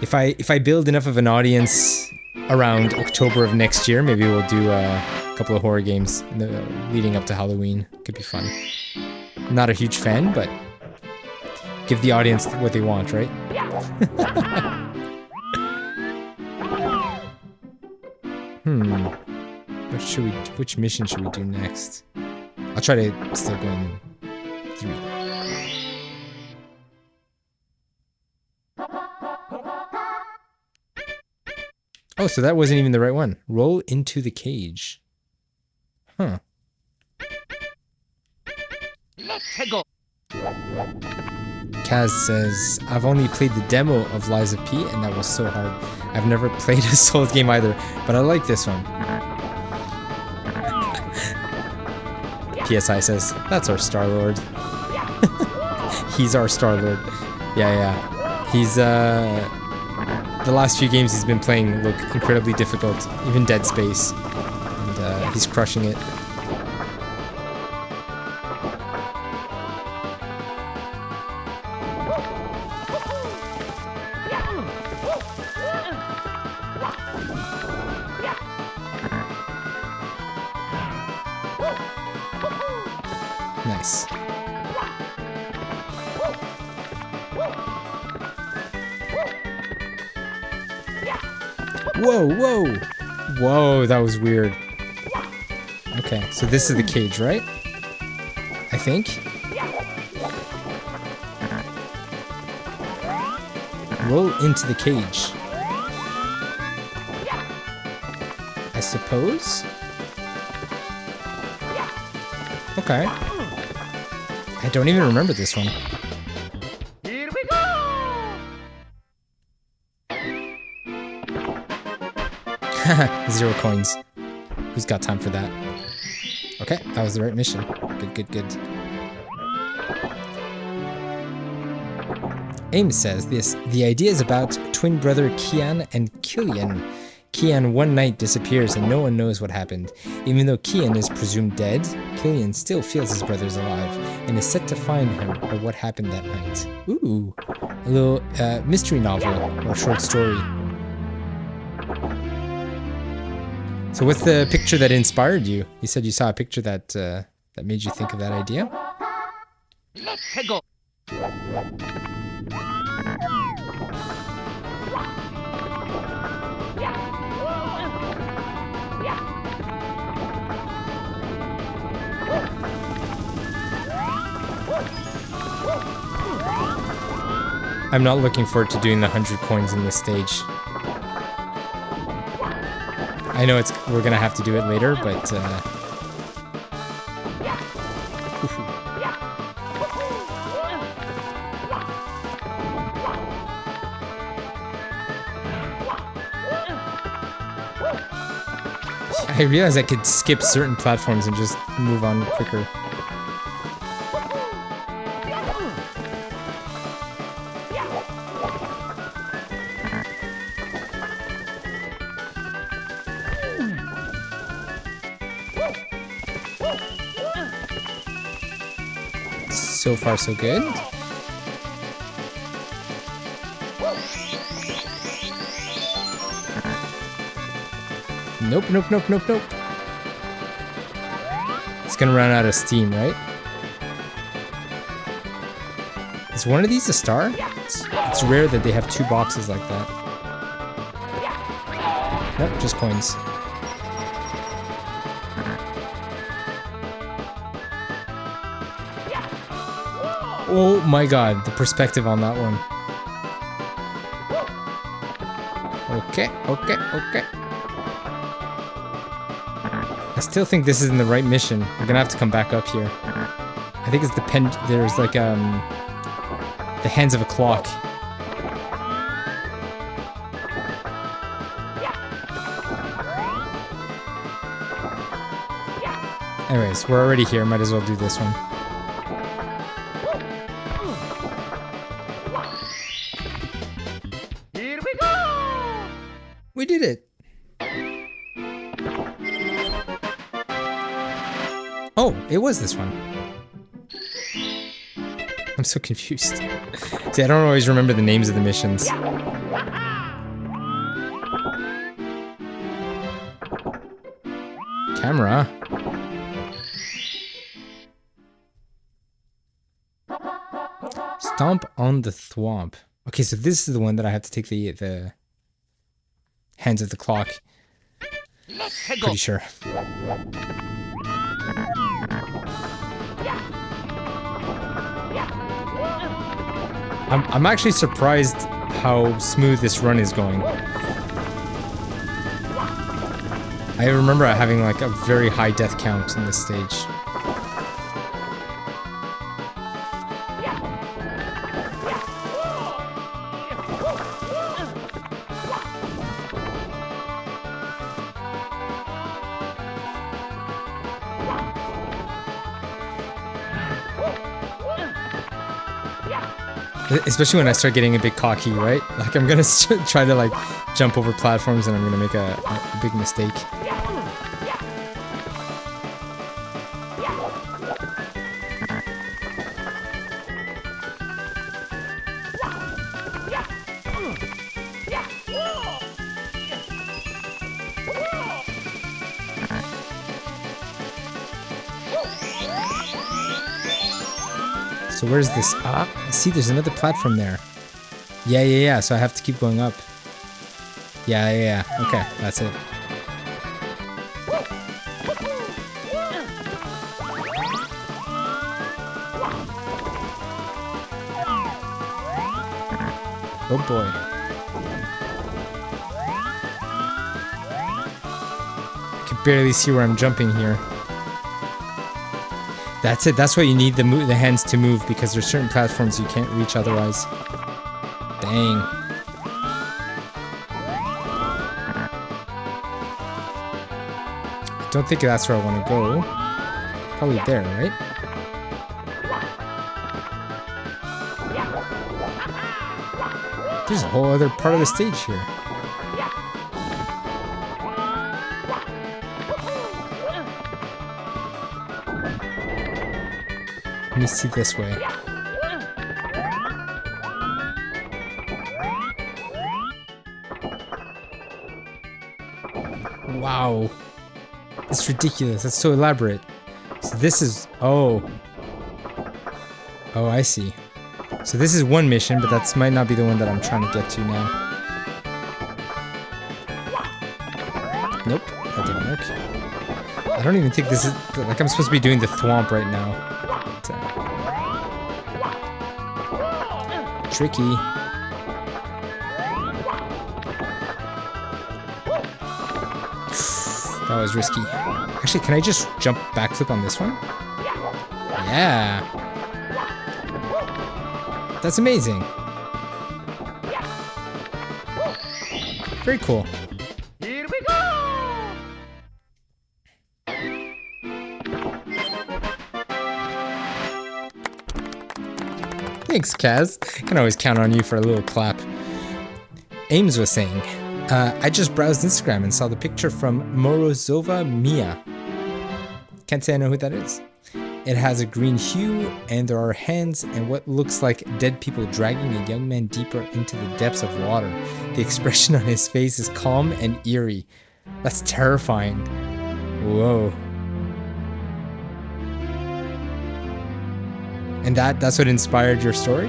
If I build enough of an audience around October of next year, maybe we'll do a couple of horror games leading up to Halloween. Could be fun. Not a huge fan, but give the audience what they want, right? Which mission should we do next? I'll try to still go in 3. Oh, so that wasn't even the right one. Roll into the cage. Huh. Let's go. Kaz says, I've only played the demo of Lies of P and that was so hard. I've never played a Souls game either, but I like this one. PSI says, that's our Star-Lord. He's our Star-Lord. Yeah. He's, the last few games he's been playing look incredibly difficult, even Dead Space. And he's crushing it. Nice. Whoa, that was weird. Okay, so this is the cage, right? I think. Roll into the cage. I suppose? Okay. I don't even remember this one. Here we go. 0 coins. Who's got time for that? Okay, that was the right mission. Good. Ames says this. The idea is about twin brother Kian and Killian. Kian one night disappears and no one knows what happened. Even though Kian is presumed dead, Killian still feels his brother's alive and is set to find him or what happened that night. Ooh, a little mystery novel or short story. So what's the picture that inspired you? You said you saw a picture that that made you think of that idea? Let's go. I'm not looking forward to doing the 100 coins in this stage. I know we're gonna have to do it later, but I realized I could skip certain platforms and just move on quicker. So far, so good. Nope, nope, nope, nope, nope. It's gonna run out of steam, right? Is one of these a star? It's rare that they have two boxes like that. Nope, just coins. Oh my god, the perspective on that one. Okay, okay, okay. I still think this isn't the right mission. We're gonna have to come back up here. I think it's there's like, the hands of a clock. Anyways, we're already here, might as well do this one. Here we go! We did it! Oh, it was this one. I'm so confused. See, I don't always remember the names of the missions. Camera. Stomp on the thwomp. Okay, so this is the one that I have to take the hands of the clock. Pretty sure. I'm actually surprised how smooth this run is going. I remember having like a very high death count in this stage. Especially when I start getting a bit cocky, right? Like I'm gonna try to like jump over platforms and I'm gonna make a big mistake. So where's this? Ah, see, there's another platform there. Yeah. So I have to keep going up. Yeah. Okay, that's it. Oh boy. I can barely see where I'm jumping here. That's it. That's why you need the hands to move, because there's certain platforms you can't reach otherwise. Dang. I don't think that's where I want to go. Probably there, right? There's a whole other part of the stage here. Let me see this way. Wow. It's ridiculous. That's so elaborate. So this is... Oh. Oh, I see. So this is one mission, but that might not be the one that I'm trying to get to now. Nope. That didn't work. I don't even think this is... Like, I'm supposed to be doing the thwomp right now. Tricky. That was risky. Actually, can I just jump backflip on this one? Yeah. That's amazing. Very cool. Here we go! Thanks, Kaz. Can always count on you for a little clap. Ames was saying, I just browsed Instagram and saw the picture from Morozova Mia. Can't say I know who that is. It has a green hue, and there are hands and what looks like dead people dragging a young man deeper into the depths of water. The expression on his face is calm and eerie. That's terrifying. Whoa. And that's what inspired your story?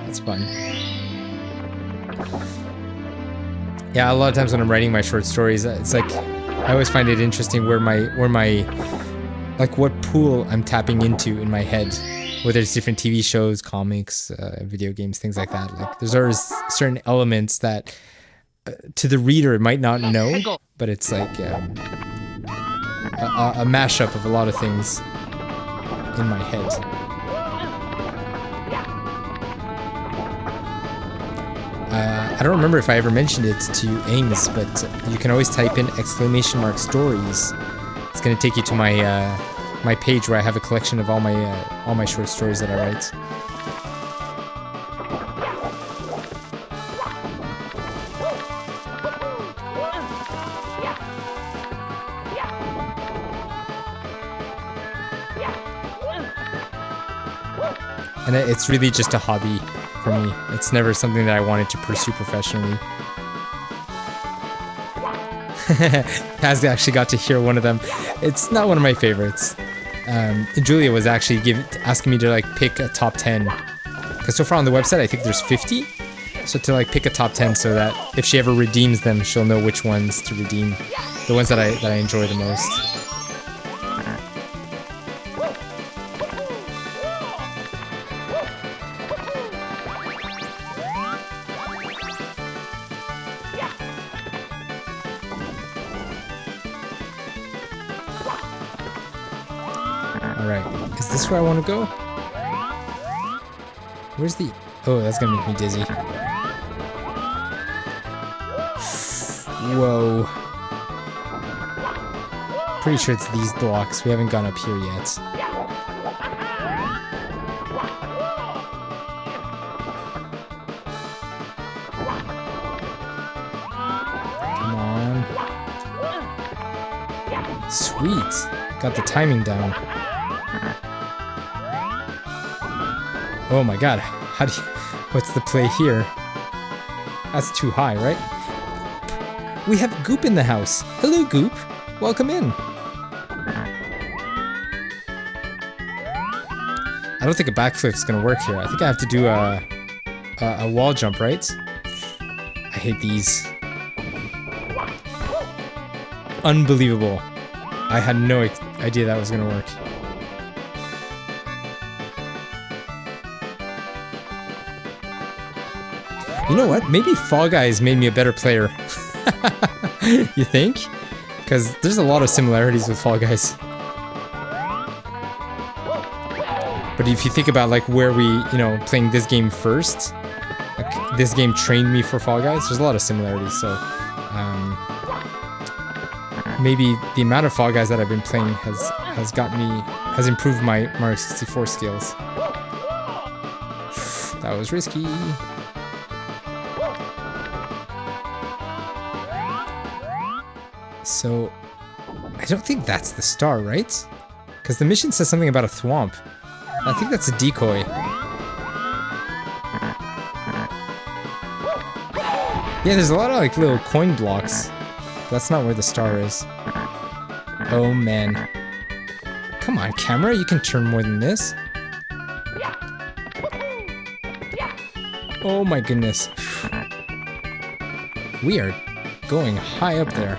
That's fun. Yeah, a lot of times when I'm writing my short stories, it's like I always find it interesting where my like what pool I'm tapping into in my head, whether it's different TV shows, comics, video games, things like that. Like there's always certain elements that to the reader it might not know, but it's like a mashup of a lot of things in my head. I don't remember if I ever mentioned it to Ames, but you can always type in !stories. It's gonna take you to my my page where I have a collection of all my short stories that I write. And it's really just a hobby for me. It's never something that I wanted to pursue professionally. Has actually got to hear one of them. It's not one of my favorites. Julia was actually asking me to like pick a top 10. Because so far on the website I think there's 50. So to like pick a top 10 so that if she ever redeems them, she'll know which ones to redeem. The ones that I enjoy the most. Alright, is this where I want to go? Where's the... Oh, that's gonna make me dizzy. Whoa. Pretty sure it's these blocks. We haven't gone up here yet. Come on. Sweet. Got the timing down. Oh my god. How do you... What's the play here? That's too high, right? We have Goop in the house. Hello, Goop. Welcome in. I don't think a backflip is gonna work here. I think I have to do a wall jump, right? I hate these. Unbelievable. I had no idea that was gonna work. You know what? Maybe Fall Guys made me a better player. You think? Because there's a lot of similarities with Fall Guys. But if you think about like where we, you know, playing this game first, like this game trained me for Fall Guys, there's a lot of similarities. So maybe the amount of Fall Guys that I've been playing has improved my Mario 64 skills. That was risky. So, I don't think that's the star, right? Because the mission says something about a thwomp. I think that's a decoy. Yeah, there's a lot of like little coin blocks. That's not where the star is. Oh man. Come on, camera, you can turn more than this. Oh my goodness. We are going high up there.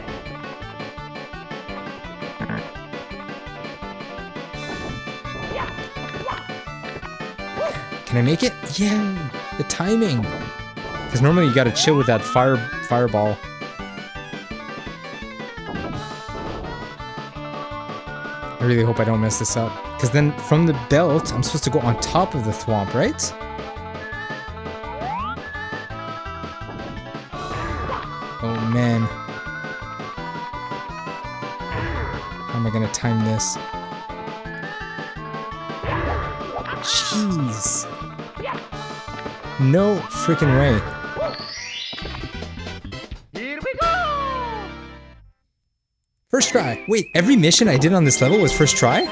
Can I make it? Yeah! The timing! Because normally you gotta chill with that fireball. I really hope I don't mess this up. Because then from the belt, I'm supposed to go on top of the thwomp, right? Oh man. How am I gonna time this? Jeez. No freaking way. Here we go! First try. Wait, every mission I did on this level was first try?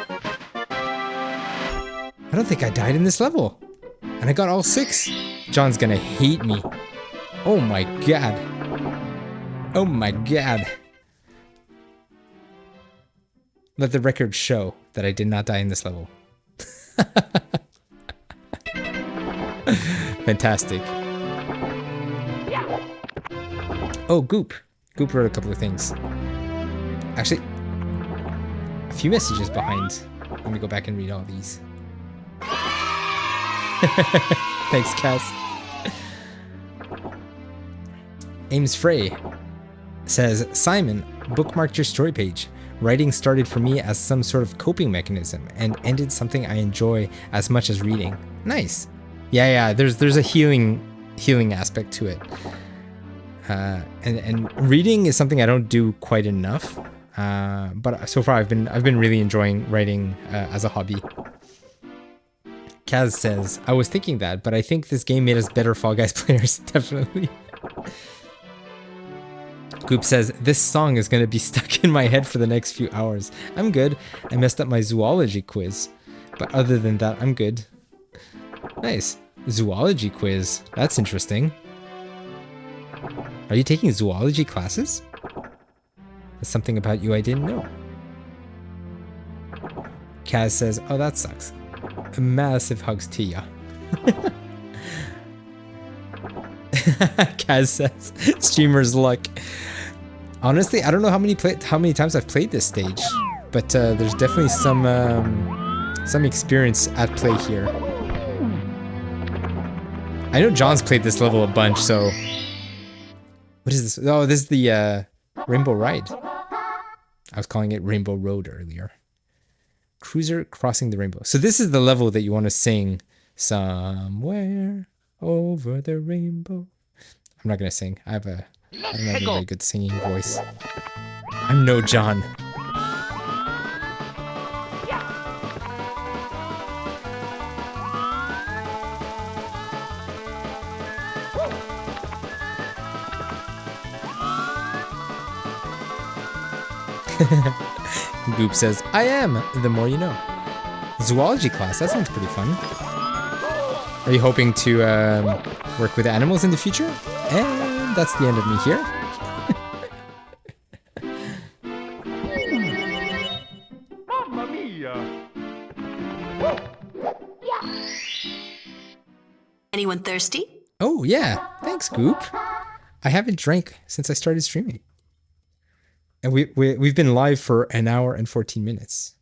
I don't think I died in this level. And I got all 6. John's gonna hate me. Oh my god. Oh my god. Let the record show that I did not die in this level. Fantastic. Oh, Goop. Goop wrote a couple of things. Actually, a few messages behind. Let me go back and read all these. Thanks, Cass. Ames Frey says, Simon, bookmarked your story page. Writing started for me as some sort of coping mechanism and ended something I enjoy as much as reading. Nice. Yeah, there's a healing aspect to it. And reading is something I don't do quite enough. But so far I've been really enjoying writing as a hobby. Kaz says, I was thinking that, but I think this game made us better Fall Guys players, definitely. Goop says, this song is going to be stuck in my head for the next few hours. I'm good. I messed up my zoology quiz. But other than that, I'm good. Nice. Zoology quiz. That's interesting. Are you taking zoology classes? That's something about you I didn't know. Kaz says, oh, that sucks. Massive hugs to ya. Kaz says, streamer's luck. Honestly, I don't know how many times I've played this stage, but there's definitely some experience at play here. I know John's played this level a bunch, so... What is this? Oh, this is the Rainbow Ride. I was calling it Rainbow Road earlier. Cruiser crossing the rainbow. So this is the level that you want to sing. Somewhere over the rainbow. I'm not going to sing. I don't have a very good singing voice. I'm no John. Goop says, I am, the more you know. Zoology class, that sounds pretty fun. Are you hoping to work with animals in the future? And that's the end of me here. Mamma mia! Anyone thirsty? Oh, yeah. Thanks, Goop. I haven't drank since I started streaming. And we've been live for an hour and 14 minutes.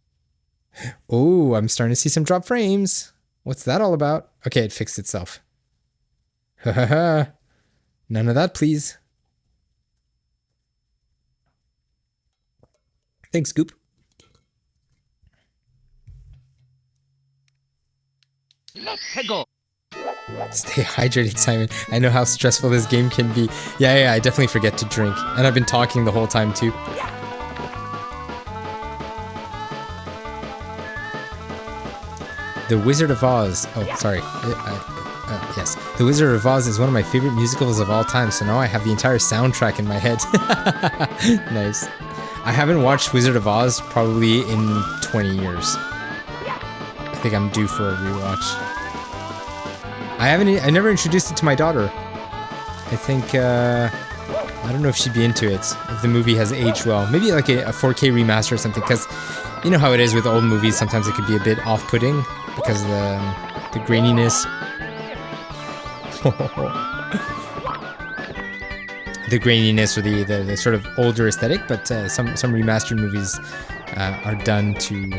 Oh, I'm starting to see some drop frames. What's that all about? Okay, it fixed itself. Ha ha ha. None of that, please. Thanks, Goop. Let's go! Stay hydrated, Simon. I know how stressful this game can be. Yeah, I definitely forget to drink. And I've been talking the whole time, too. The Wizard of Oz. Oh, sorry. Yes. The Wizard of Oz is one of my favorite musicals of all time, so now I have the entire soundtrack in my head. Nice. I haven't watched Wizard of Oz probably in 20 years. I think I'm due for a rewatch. I never introduced it to my daughter. I think, I don't know if she'd be into it, if the movie has aged well. Maybe like a 4K remaster or something, because you know how it is with old movies, sometimes it could be a bit off-putting, because of the graininess. The graininess or the sort of older aesthetic, but some remastered movies are done to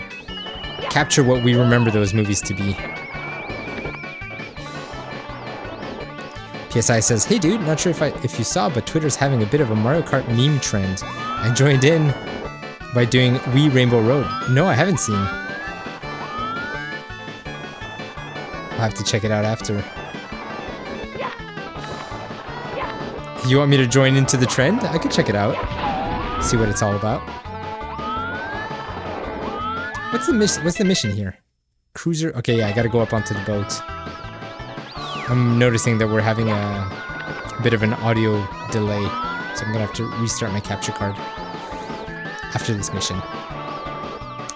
capture what we remember those movies to be. PSI says, hey dude, not sure if you saw, but Twitter's having a bit of a Mario Kart meme trend. I joined in. by doing Wii Rainbow Road. No, I haven't seen. I'll have to check it out after. You want me to join into the trend? I could check it out. See what it's all about. What's the mission here? Cruiser? Okay, yeah, I gotta go up onto the boat. I'm noticing that we're having a bit of an audio delay, so I'm gonna have to restart my capture card after this mission.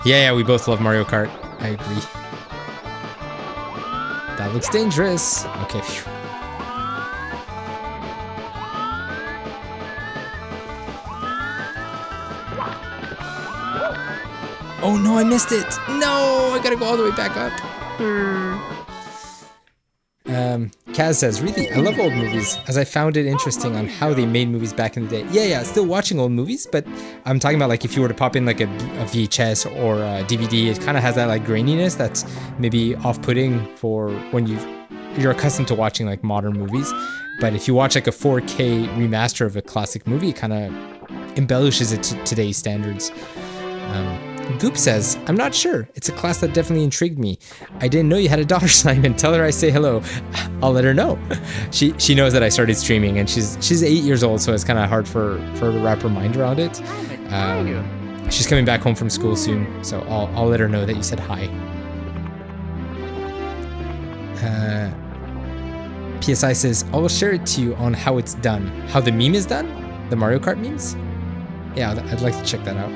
Yeah, we both love Mario Kart. I agree. That looks dangerous. Okay, phew. Oh no, I missed it! No, I gotta go all the way back up. Kaz says, really, I love old movies, as I found it interesting on how they made movies back in the day. Yeah, still watching old movies, but I'm talking about like if you were to pop in like a VHS or a DVD, it kind of has that like graininess that's maybe off-putting for when you're accustomed to watching like modern movies. But if you watch like a 4K remaster of a classic movie, it kind of embellishes it to today's standards. Goop says, I'm not sure. It's a class that definitely intrigued me. I didn't know you had a daughter, Simon. Tell her I say hello. I'll let her know. She knows that I started streaming, and she's 8 years old, so it's kind of hard for her to wrap her mind around it. She's coming back home from school soon, so I'll let her know that you said hi. PSI says, I will share it to you on how it's done. How the meme is done? The Mario Kart memes? Yeah, I'd like to check that out.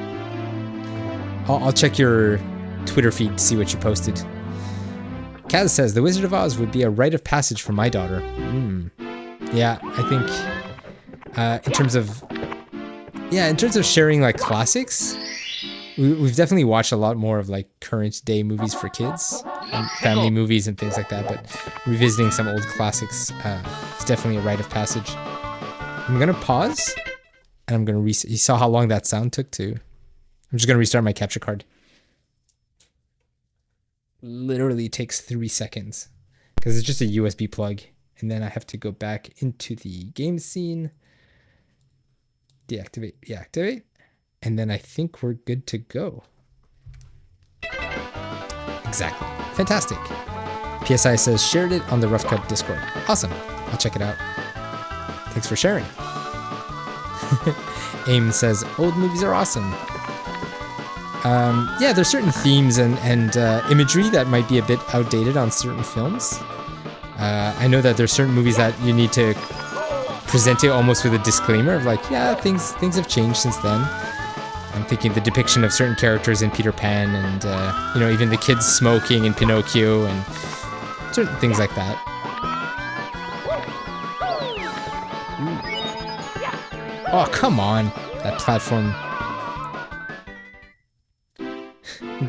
I'll check your Twitter feed to see what you posted. Kaz says, The Wizard of Oz would be a rite of passage for my daughter. Yeah, I think in terms of sharing like classics, we've definitely watched a lot more of like current day movies for kids and family movies and things like that, but revisiting some old classics is definitely a rite of passage. I'm gonna pause and I'm gonna reset. You saw how long that sound took to... I'm just going to restart my capture card. Literally takes 3 seconds because it's just a USB plug. And then I have to go back into the game scene, deactivate. And then I think we're good to go. Exactly. Fantastic. PSI says, shared it on the Rough Cut Discord. Awesome. I'll check it out. Thanks for sharing. Aim says, old movies are awesome. Yeah, there's certain themes and imagery that might be a bit outdated on certain films. I know that there's certain movies that you need to present it almost with a disclaimer of like, yeah, things have changed since then. I'm thinking the depiction of certain characters in Peter Pan and, even the kids smoking in Pinocchio and certain things like that. Ooh. Oh, come on. That platform...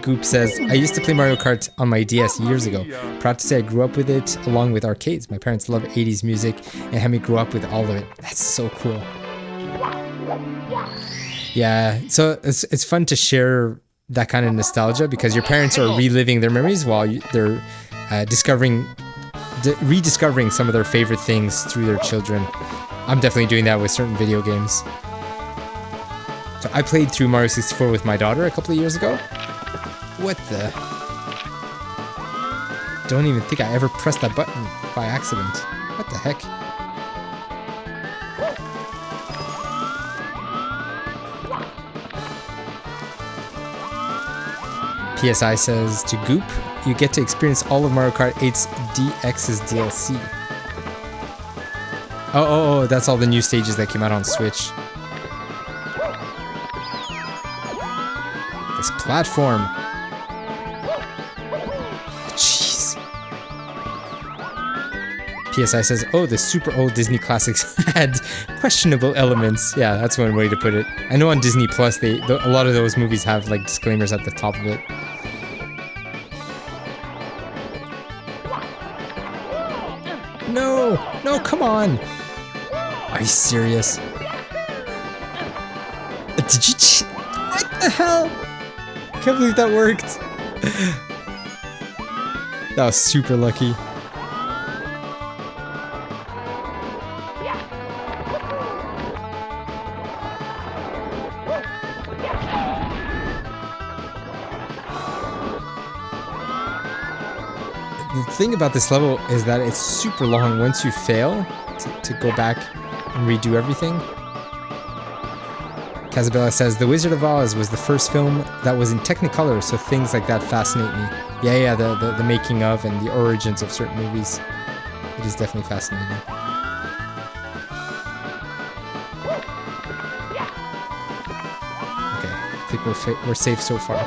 Goop says, I used to play Mario Kart on my DS years ago. Proud to say I grew up with it along with arcades. My parents love 80s music and had me grow up with all of it. That's so cool. Yeah, so it's fun to share that kind of nostalgia because your parents are reliving their memories while they're rediscovering some of their favorite things through their children. I'm definitely doing that with certain video games. So I played through Mario 64 with my daughter a couple of years ago. What the? Don't even think I ever pressed that button by accident. What the heck? PSI says, to Goop, you get to experience all of Mario Kart 8's DX's DLC. Oh, that's all the new stages that came out on Switch. This platform. Jeez. PSI says, oh, the super old Disney classics had questionable elements. Yeah, that's one way to put it. I know on Disney Plus, a lot of those movies have like disclaimers at the top of it. No, come on. Are you serious? Did you... What the hell? I can't believe that worked. That was super lucky. The thing about this level is that it's super long once you fail to go back and redo everything. Casabella says, The Wizard of Oz was the first film that was in Technicolor, so things like that fascinate me. Yeah, the making of and the origins of certain movies. It is definitely fascinating. Okay, I think we're safe so far.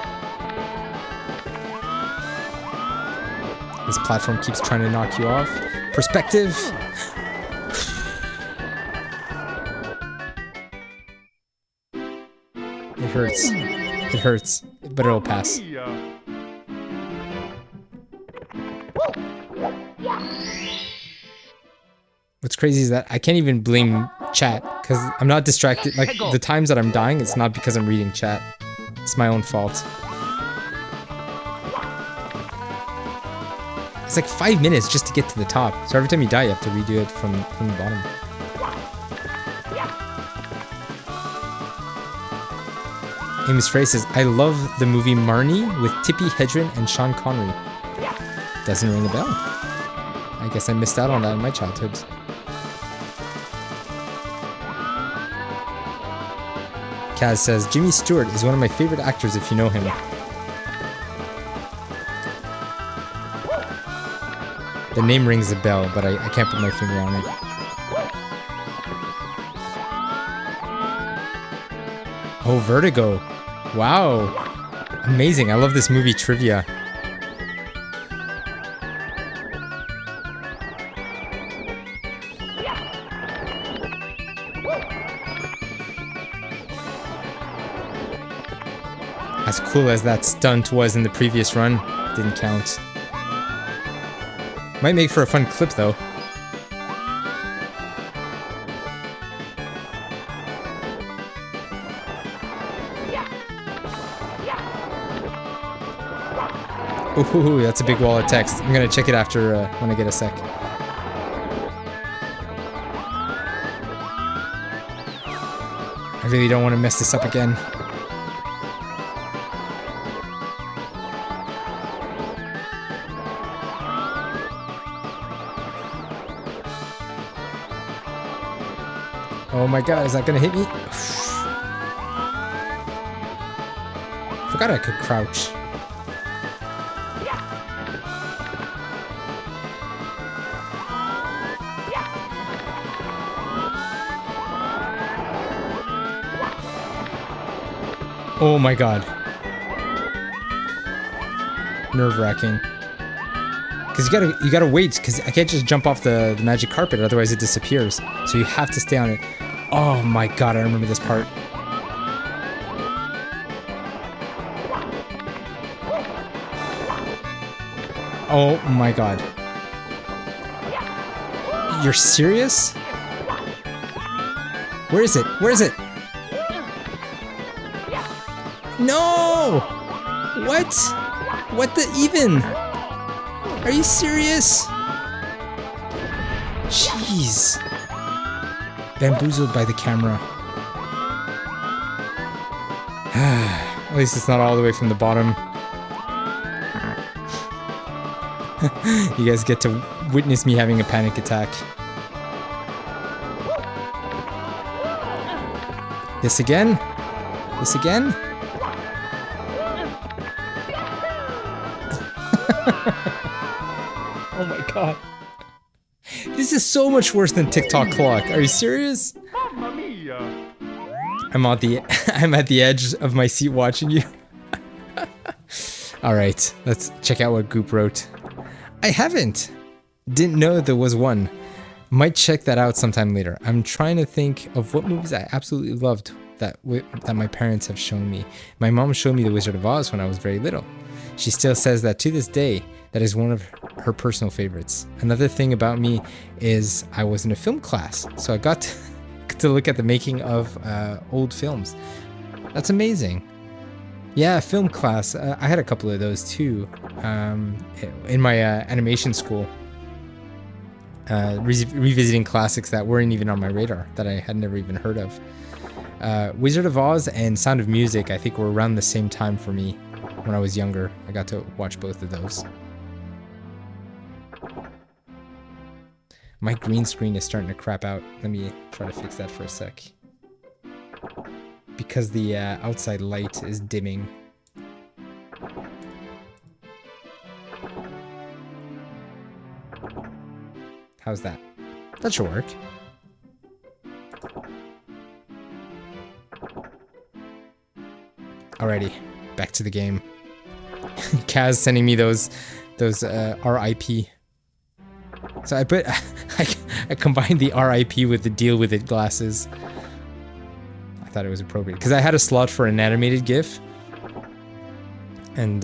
This platform keeps trying to knock you off. Perspective! It hurts. It hurts, but it'll pass. What's crazy is that I can't even blame chat, because I'm not distracted. Like, the times that I'm dying, it's not because I'm reading chat. It's my own fault. It's like 5 minutes just to get to the top. So every time you die, you have to redo it from the bottom. Amos Frey says, I love the movie Marnie with Tippi Hedren and Sean Connery. Doesn't ring a bell. I guess I missed out on that in my childhood. Kaz says, Jimmy Stewart is one of my favorite actors if you know him. The name rings a bell, but I can't put my finger on it. Oh, Vertigo. Wow. Amazing. I love this movie trivia. As cool as that stunt was in the previous run, didn't count. Might make for a fun clip though. Ooh, that's a big wall of text. I'm gonna check it after when I get a sec. I really don't want to mess this up again. Oh my god, is that gonna hit me? Forgot I could crouch. Oh my god. Nerve-wracking. Because you gotta wait, because I can't just jump off the magic carpet, otherwise it disappears. So you have to stay on it. Oh my god, I remember this part. Oh my god. You're serious? Where is it? Where is it? No! What? What the even? Are you serious? Jeez. Bamboozled by the camera. At least it's not all the way from the bottom. You guys get to witness me having a panic attack. This again? This again? Oh my god. This is so much worse than TikTok clock. Are you serious? Mamma mia! I'm at the edge of my seat watching you. Alright, let's check out what Goop wrote. I haven't. Didn't know there was one. Might check that out sometime later. I'm trying to think of what movies I absolutely loved that my parents have shown me. My mom showed me The Wizard of Oz when I was very little. She still says that to this day, that is one of her personal favorites. Another thing about me is I was in a film class, so I got to look at the making of old films. That's amazing. Yeah, film class. I had a couple of those too in my animation school. Revisiting classics that weren't even on my radar, that I had never even heard of. Wizard of Oz and Sound of Music, I think, were around the same time for me when I was younger. I got to watch both of those. My green screen is starting to crap out. Let me try to fix that for a sec. Because the outside light is dimming. How's that? That should work. Alrighty, back to the game. Kaz sending me those RIP. So I put I combined the RIP with the deal with it glasses. I thought it was appropriate because I had a slot for an animated GIF, and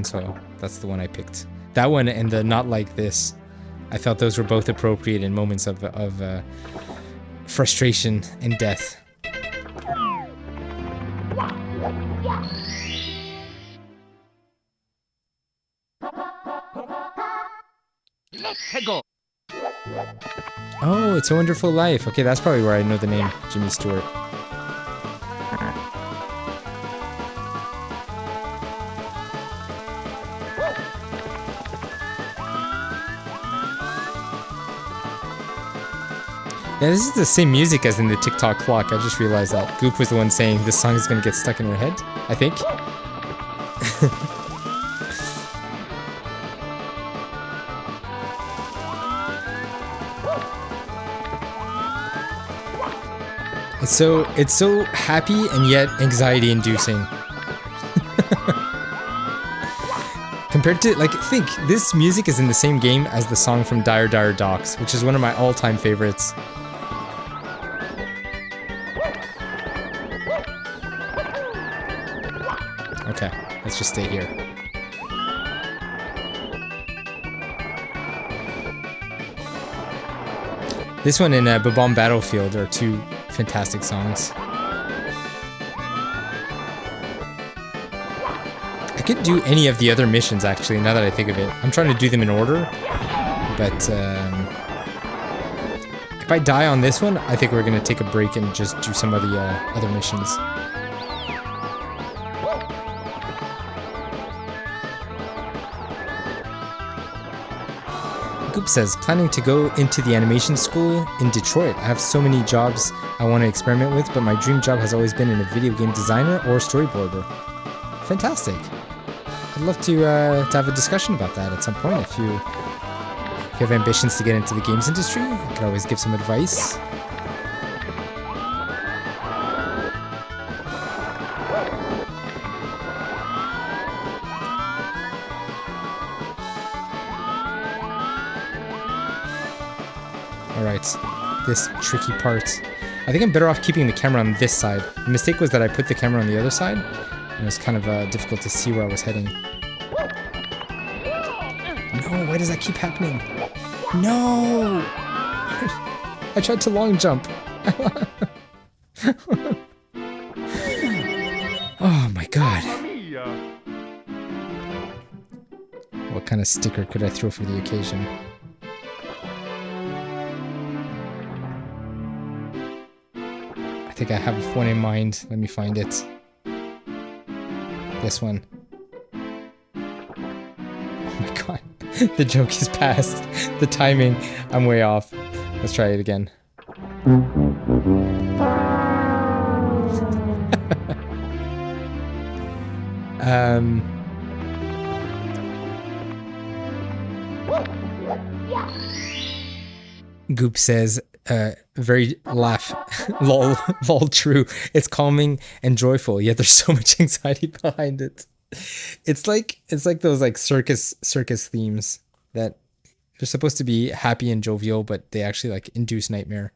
so that's the one I picked. That one and the not like this. I felt those were both appropriate in moments of frustration and death. Let's go. Oh, It's a Wonderful Life. Okay, that's probably where I know the name Jimmy Stewart. Yeah, this is the same music as in the TikTok clock. I just realized that. Goop was the one saying this song is gonna get stuck in her head, I think. It's so happy and yet anxiety inducing. Compared to, like, think, this music is in the same game as the song from Dire Dire Docks, which is one of my all-time favorites. Okay, let's just stay here. This one and Babom Battlefield are two fantastic songs. I could do any of the other missions, actually, now that I think of it. I'm trying to do them in order, but if I die on this one, I think we're going to take a break and just do some of the other missions. Goop says, planning to go into the animation school in Detroit. I have so many jobs I want to experiment with, but my dream job has always been in a video game designer or storyboarder. Fantastic. I'd love to have a discussion about that at some point. If you have ambitions to get into the games industry, I could always give some advice. Alright, this tricky part. I think I'm better off keeping the camera on this side. The mistake was that I put the camera on the other side, and it was kind of difficult to see where I was heading. No, why does that keep happening? No! I tried to long jump. Oh my god. What kind of sticker could I throw for the occasion? I think I have one in mind. Let me find it. This one. Oh my god. The joke is past. The timing. I'm way off. Let's try it again. Goop says, very laugh, lol, lol, true. It's calming and joyful, yet there's so much anxiety behind it. It's like those like circus themes that they're supposed to be happy and jovial, but they actually like induce nightmare.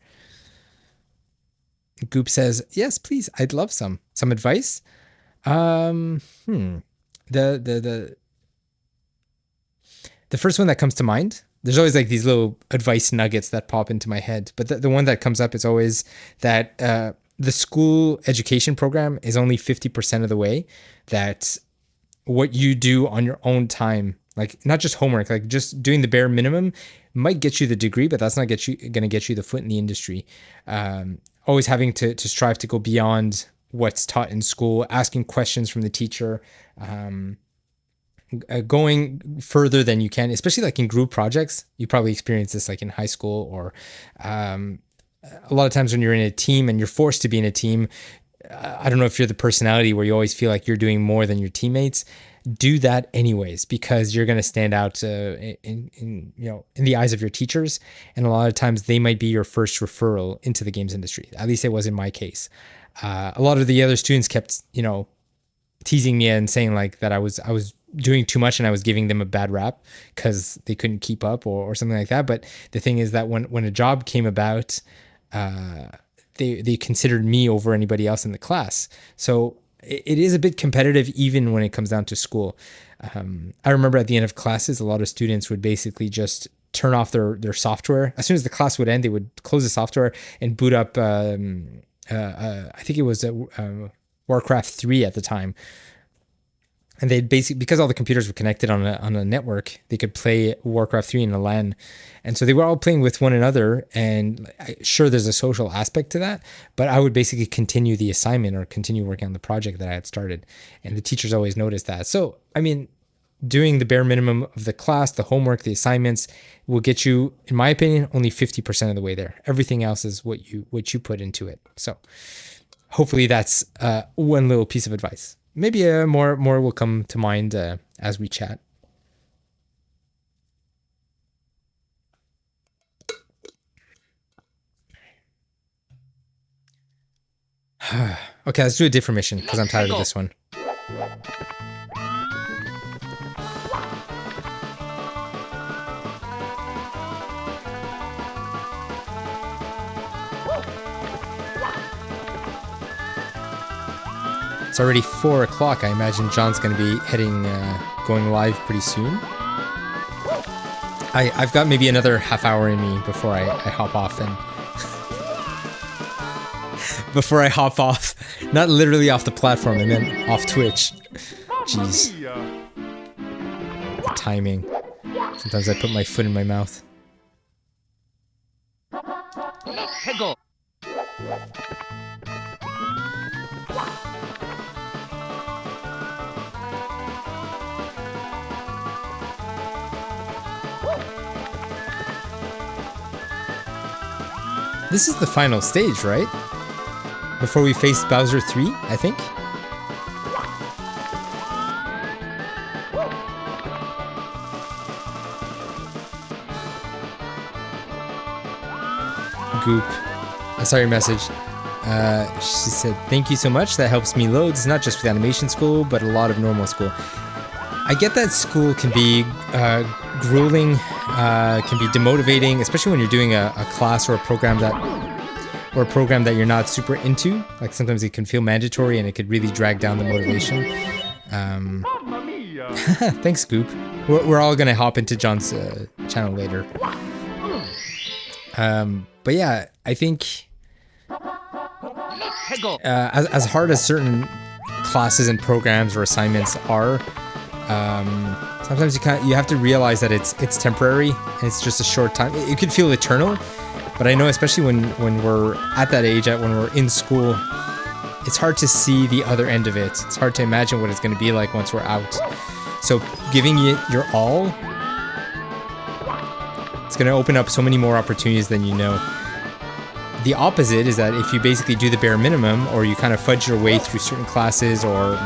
Goop says, yes, please, I'd love some advice. The first one that comes to mind, there's always like these little advice nuggets that pop into my head, but the one that comes up is always that the school education program is only 50% of the way. That what you do on your own time, like not just homework, like just doing the bare minimum might get you the degree, but that's not gonna get you the foot in the industry. Always having to strive to go beyond what's taught in school, asking questions from the teacher, going further than you can, especially like in group projects. You probably experience this like in high school or a lot of times when you're in a team and you're forced to be in a team. I don't know if you're the personality where you always feel like you're doing more than your teammates. Do that anyways, because you're going to stand out in the eyes of your teachers, and a lot of times they might be your first referral into the games industry. At least it was in my case. A lot of the other students kept teasing me and saying like that I was doing too much and I was giving them a bad rap because they couldn't keep up or something like that. But the thing is that when a job came about, they considered me over anybody else in the class. So it is a bit competitive even when it comes down to school. I remember at the end of classes, a lot of students would basically just turn off their software. As soon as the class would end, they would close the software and boot up, I think it was Warcraft 3 at the time. And they'd basically, because all the computers were connected on a network, they could play Warcraft 3 in a LAN. And so they were all playing with one another. And sure, there's a social aspect to that, but I would basically continue the assignment or continue working on the project that I had started. And the teachers always noticed that. So, I mean, doing the bare minimum of the class, the homework, the assignments will get you, in my opinion, only 50% of the way there. Everything else is what you put into it. So hopefully that's one little piece of advice. Maybe more will come to mind as we chat. Okay, let's do a different mission because I'm tired of this one. It's already 4 o'clock. I imagine John's going to be going live pretty soon. I've got maybe another half hour in me before I hop off not literally off the platform, I meant off Twitch. Jeez. The timing. Sometimes I put my foot in my mouth. This is the final stage, right? Before we face Bowser 3, I think? Goop. I saw your message. She said, thank you so much. That helps me loads. Not just with animation school, but a lot of normal school. I get that school can be grueling, can be demotivating, especially when you're doing a class or a program that you're not super into. Like sometimes it can feel mandatory and it could really drag down the motivation. Thanks, Scoop. We're all gonna hop into John's channel later. But yeah, I think as hard as certain classes and programs or assignments are, sometimes you have to realize that it's temporary and it's just a short time. It could feel eternal, but I know especially when we're at that age, when we're in school, it's hard to see the other end of it. It's hard to imagine what it's going to be like once we're out. So giving it your all, it's going to open up so many more opportunities than you know. The opposite is that if you basically do the bare minimum, or you kind of fudge your way through certain classes, or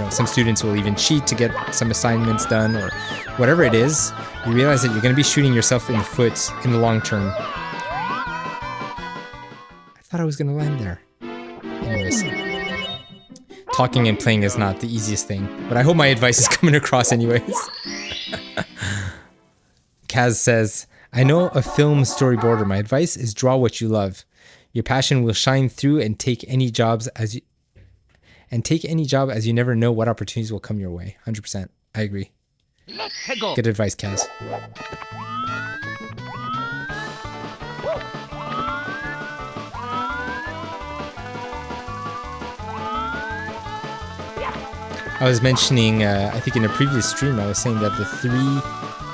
some students will even cheat to get some assignments done, or whatever it is, you realize that you're going to be shooting yourself in the foot in the long term. I thought I was going to land there. Anyways, talking and playing is not the easiest thing, but I hope my advice is coming across anyways. Kaz says, I know a film storyboarder. My advice is draw what you love. Your passion will shine through and take any job as you never know what opportunities will come your way. 100%. I agree. Good advice, Kaz. I was mentioning, I think in a previous stream, I was saying that the 3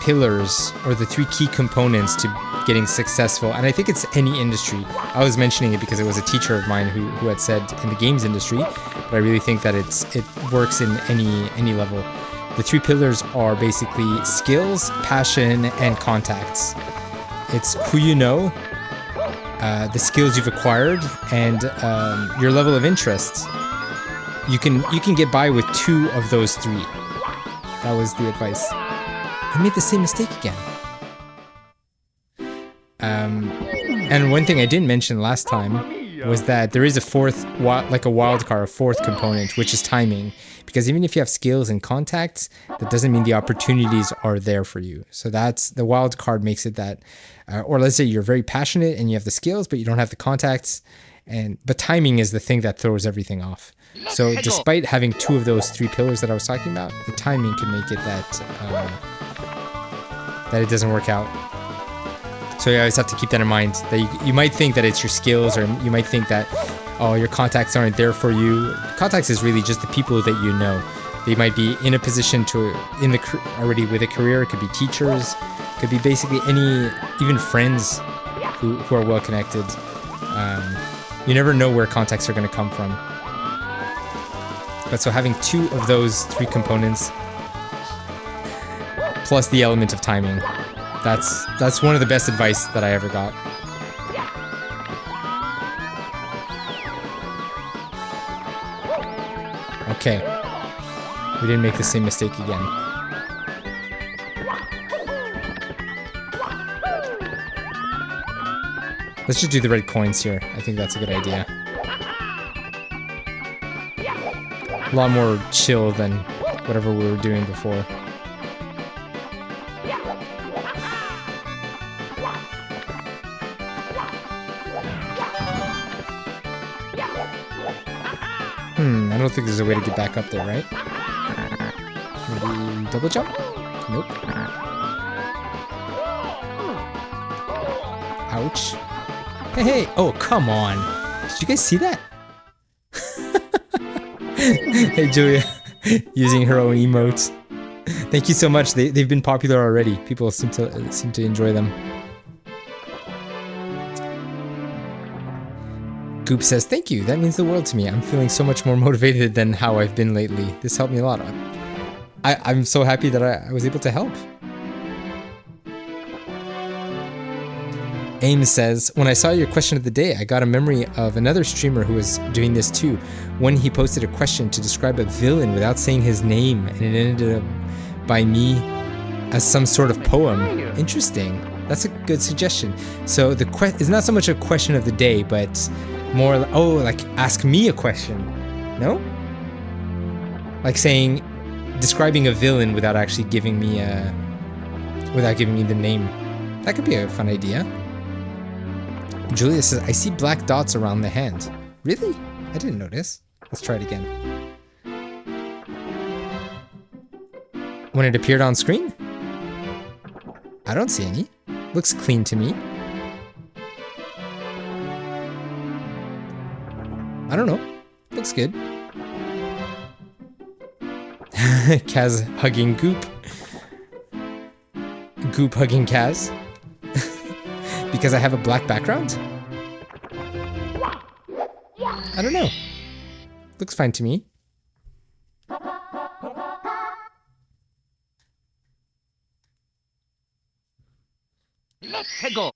pillars or the 3 key components to getting successful, and I think it's any industry. I was mentioning it because it was a teacher of mine who had said in the games industry, but I really think that it works in any level. The 3 pillars are basically skills, passion, and contacts. It's who you know, the skills you've acquired, and your level of interest. You can get by with 2 of those 3. That was the advice. I made the same mistake again. And one thing I didn't mention last time was that there is a wild card, a 4th component, which is timing. Because even if you have skills and contacts, that doesn't mean the opportunities are there for you. So that's the wild card makes it that, or let's say you're very passionate and you have the skills, but you don't have the contacts. But timing is the thing that throws everything off. So despite having 2 of those 3 pillars that I was talking about, the timing can make it that it doesn't work out. So you always have to keep that in mind, that you might think that it's your skills, or you might think that, oh, your contacts aren't there for you. Contacts is really just the people that you know. They might be in a position already with a career. It could be teachers, it could be basically even friends who are well connected. You never know where contacts are going to come from. But so having 2 of those 3 components, plus the element of timing, that's one of the best advice that I ever got. Okay, we didn't make the same mistake again. Let's just do the red coins here. I think that's a good idea. A lot more chill than whatever we were doing before. I don't think there's a way to get back up there, right? Maybe double jump? Nope. Ouch. Hey! Oh, come on! Did you guys see that? Hey, Julia. Using her own emotes. Thank you so much. They've been popular already. People seem to enjoy them. Goop says, thank you, that means the world to me. I'm feeling so much more motivated than how I've been lately. This helped me a lot. I'm so happy that I was able to help. Ames says, when I saw your question of the day, I got a memory of another streamer who was doing this too. When he posted a question to describe a villain without saying his name, and it ended up by me as some sort of poem. Interesting. That's a good suggestion. So it's not so much a question of the day, but more, like ask me a question. No? Like describing a villain without actually giving me the name. That could be a fun idea. Julia says, I see black dots around the hand. Really? I didn't notice. Let's try it again. When it appeared on screen? I don't see any. Looks clean to me. I don't know. Looks good. Kaz hugging Goop. Goop hugging Kaz. Because I have a black background? I don't know. Looks fine to me. Let's go.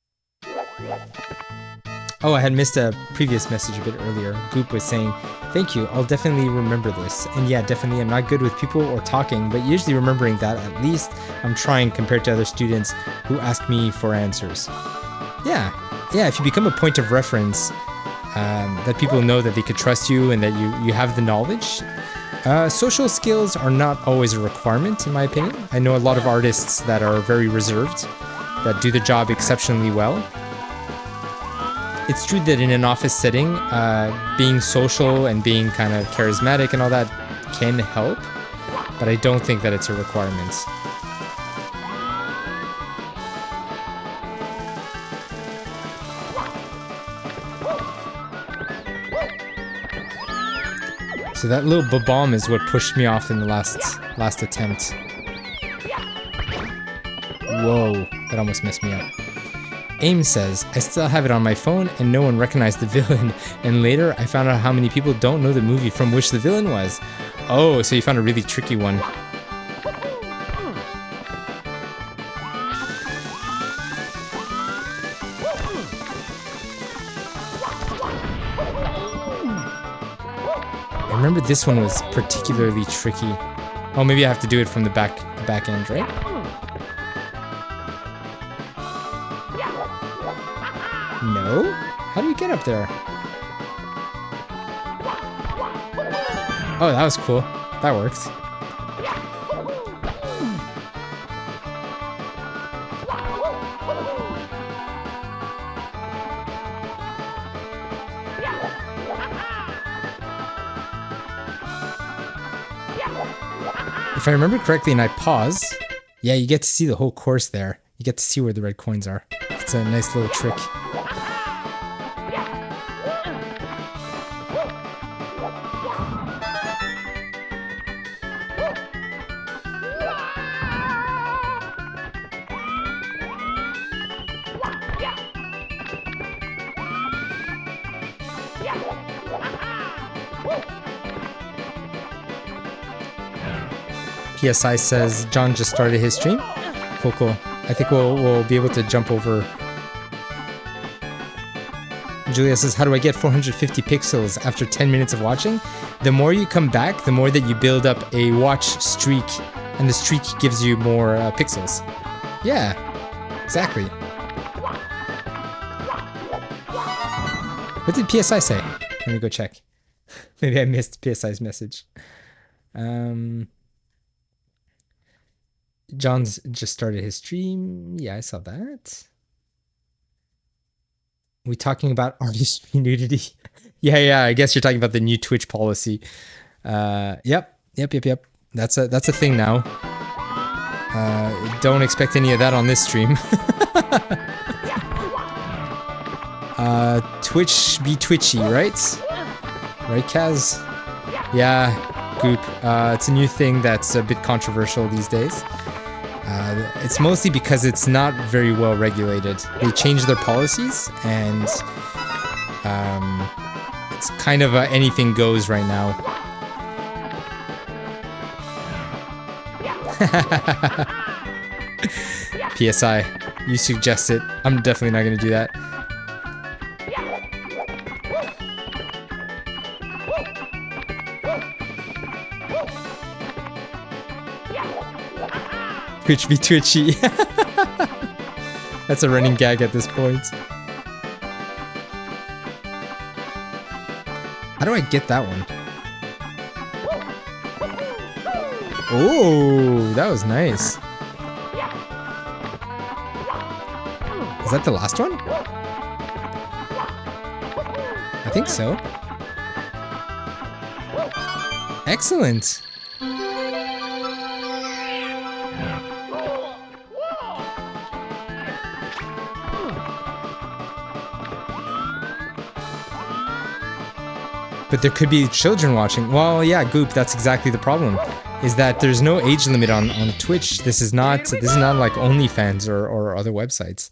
Oh, I had missed a previous message a bit earlier. Goop was saying, thank you, I'll definitely remember this. And yeah, definitely I'm not good with people or talking, but usually remembering that at least I'm trying compared to other students who ask me for answers. Yeah, if you become a point of reference, that people know that they could trust you and that you have the knowledge. Social skills are not always a requirement, in my opinion. I know a lot of artists that are very reserved, that do the job exceptionally well. It's true that in an office setting, being social and being kind of charismatic and all that can help, but I don't think that it's a requirement. So that little ba-bomb is what pushed me off in the last attempt. Whoa, that almost messed me up. Aim says, I still have it on my phone and no one recognized the villain, and later I found out how many people don't know the movie from which the villain was. Oh, so you found a really tricky one. I remember this one was particularly tricky. Oh, maybe I have to do it from the back end, right? No? How do you get up there? Oh, that was cool. That worked. If I remember correctly and I pause, yeah, you get to see the whole course there. You get to see where the red coins are. It's a nice little trick. PSI says John just started his stream. Cool, cool. I think we'll be able to jump over. Julia says, how do I get 450 pixels after 10 minutes of watching? The more you come back, the more that you build up a watch streak, and the streak gives you more pixels. Yeah, exactly. What did PSI say? Let me go check. Maybe I missed PSI's message. John's just started his stream. Yeah, I saw that. We talking about artistry nudity? Yeah. I guess you're talking about the new Twitch policy. Yep. That's a thing now. Don't expect any of that on this stream. Twitch be twitchy, right? Right, Kaz? Yeah, Goop. It's a new thing that's a bit controversial these days. It's mostly because it's not very well regulated. They changed their policies, and it's kind of anything goes right now. PSI, you suggest it. I'm definitely not going to do that. Twitch be twitchy. That's a running gag at this point. How do I get that one? Oh, that was nice. Is that the last one? I think so. Excellent. But there could be children watching. Well, yeah, Goop, that's exactly the problem. Is that there's no age limit on Twitch. This is not like OnlyFans or other websites.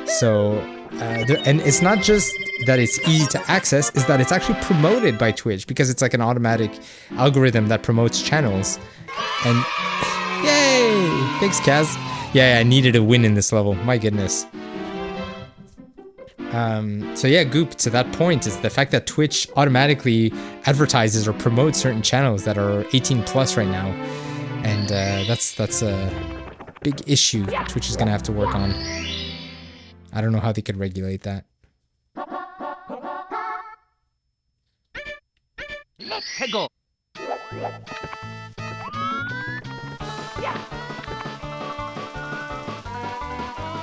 So, and it's not just that it's easy to access, is that it's actually promoted by Twitch because it's like an automatic algorithm that promotes channels. And yay! Thanks, Kaz. Yeah, I needed a win in this level. My goodness. So yeah, Goop, to that point, is the fact that Twitch automatically advertises or promotes certain channels that are 18 plus right now. And that's a big issue Twitch is going to have to work on. I don't know how they could regulate that. Let's go.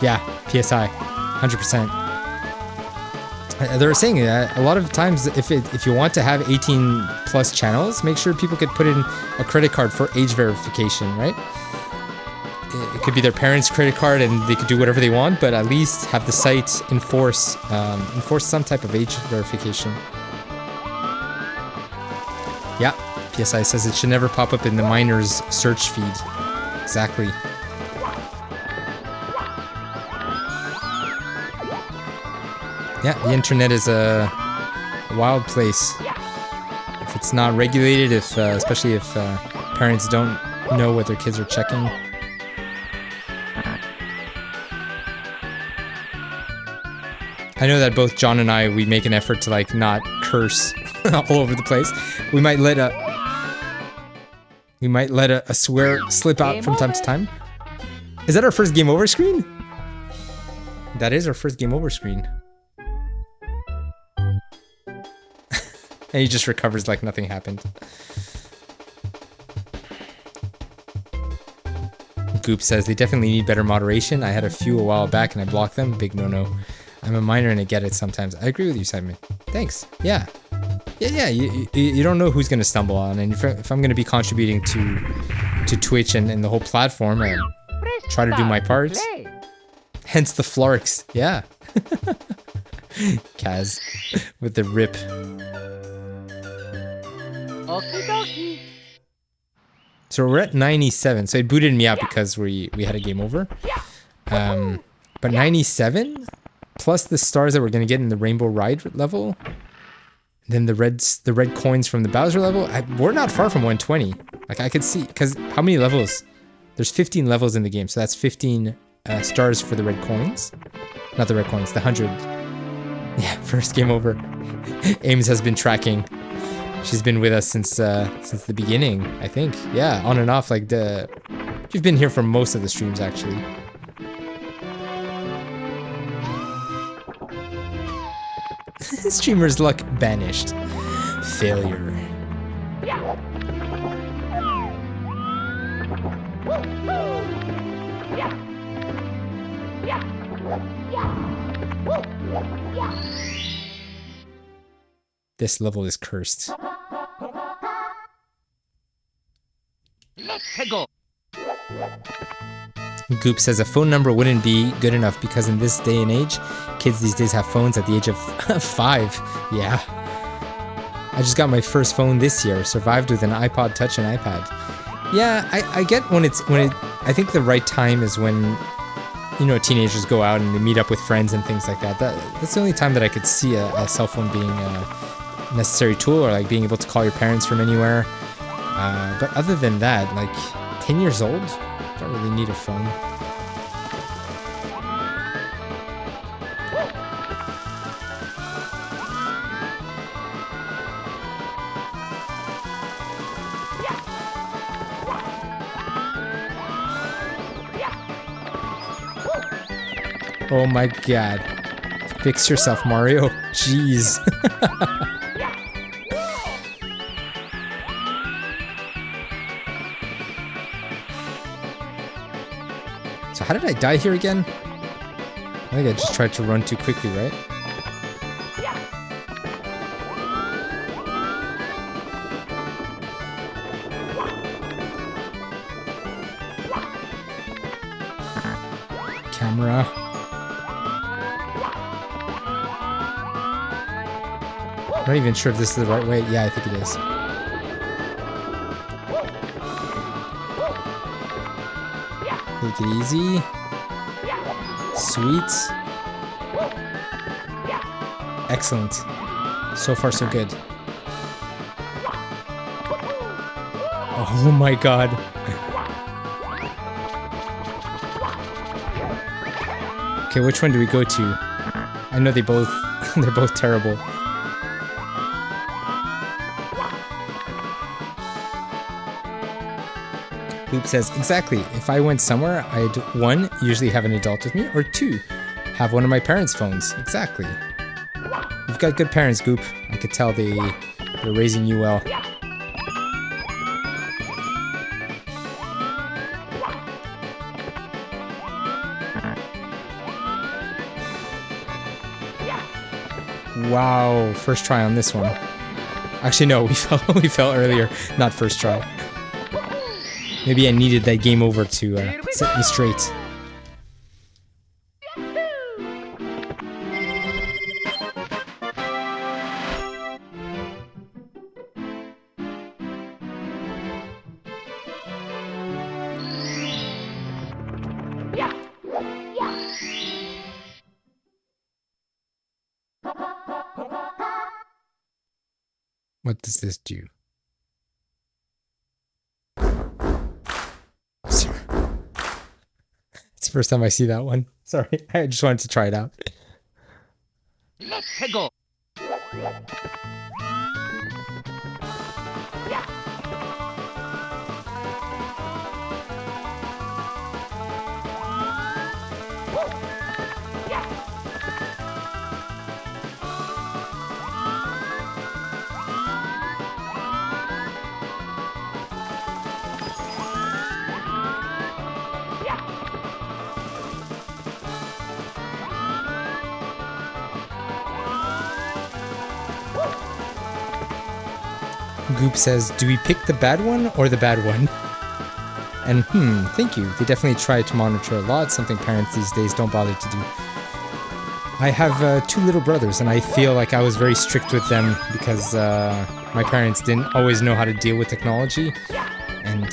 Yeah, PSI, 100%. They're saying that a lot of times if you want to have 18 plus channels, make sure people could put in a credit card for age verification, right? It could be their parents' credit card and they could do whatever they want, but at least have the site enforce some type of age verification. Yeah, PSI says it should never pop up in the minors search feed. Exactly. Yeah, the internet is a wild place. If it's not regulated, especially if parents don't know what their kids are checking. I know that both John and I, we make an effort to like not curse all over the place. We might let a swear slip out from time to time. Is that our first game over screen? That is our first game over screen. And he just recovers like nothing happened. Goop says they definitely need better moderation. I had a few a while back and I blocked them. Big no-no. I'm a minor and I get it sometimes. I agree with you, Simon. Thanks. Yeah. Yeah. You don't know who's gonna stumble on, and if I'm gonna be contributing to Twitch and the whole platform, and try to do my part. Hence the flarks. Yeah. Kaz with the rip. Okie dokie. So we're at 97. So it booted me out because we had a game over. But 97 plus the stars that we're gonna get in the Rainbow Ride level, then the red coins from the Bowser level. We're not far from 120. Like I could see, because how many levels? There's 15 levels in the game, so that's 15 stars for the red coins. Not the red coins, the 100. Yeah, first game over. Ames has been tracking. She's been with us since the beginning, I think. Yeah, on and off. Like you've been here for most of the streams, actually. Streamer's luck banished. Failure. This level is cursed. Let's go. Goop says a phone number wouldn't be good enough because in this day and age, kids these days have phones at the age of 5. Yeah. I just got my first phone this year, survived with an iPod Touch and iPad. Yeah, I get I think the right time is when, you know, teenagers go out and they meet up with friends and things like that. That's the only time that I could see a cell phone being a necessary tool, or like being able to call your parents from anywhere. But other than that, like 10 years old, don't really need a phone. Oh my god. Fix yourself, Mario. Jeez. So how did I die here again? I think I just tried to run too quickly, right? Camera. I'm not even sure if this is the right way. Yeah, I think it is. Take it easy. Sweet. Excellent. So far, so good. Oh my god. Okay, which one do we go to? I know they're both terrible. Loop says, exactly. If I went somewhere, I'd 1, usually have an adult with me, or 2, have one of my parents' phones. Exactly. You've got good parents, Goop. I could tell they're raising you well. Wow, first try on this one. Actually, no, we fell earlier, not first try. Maybe I needed that game over to set me straight. What does this do? Sorry. It's the first time I see that one. Sorry, I just wanted to try it out. Let's go. Goop says, do we pick the bad one or the bad one? And thank you. They definitely try to monitor a lot, something parents these days don't bother to do. I have 2 little brothers, and I feel like I was very strict with them because my parents didn't always know how to deal with technology, and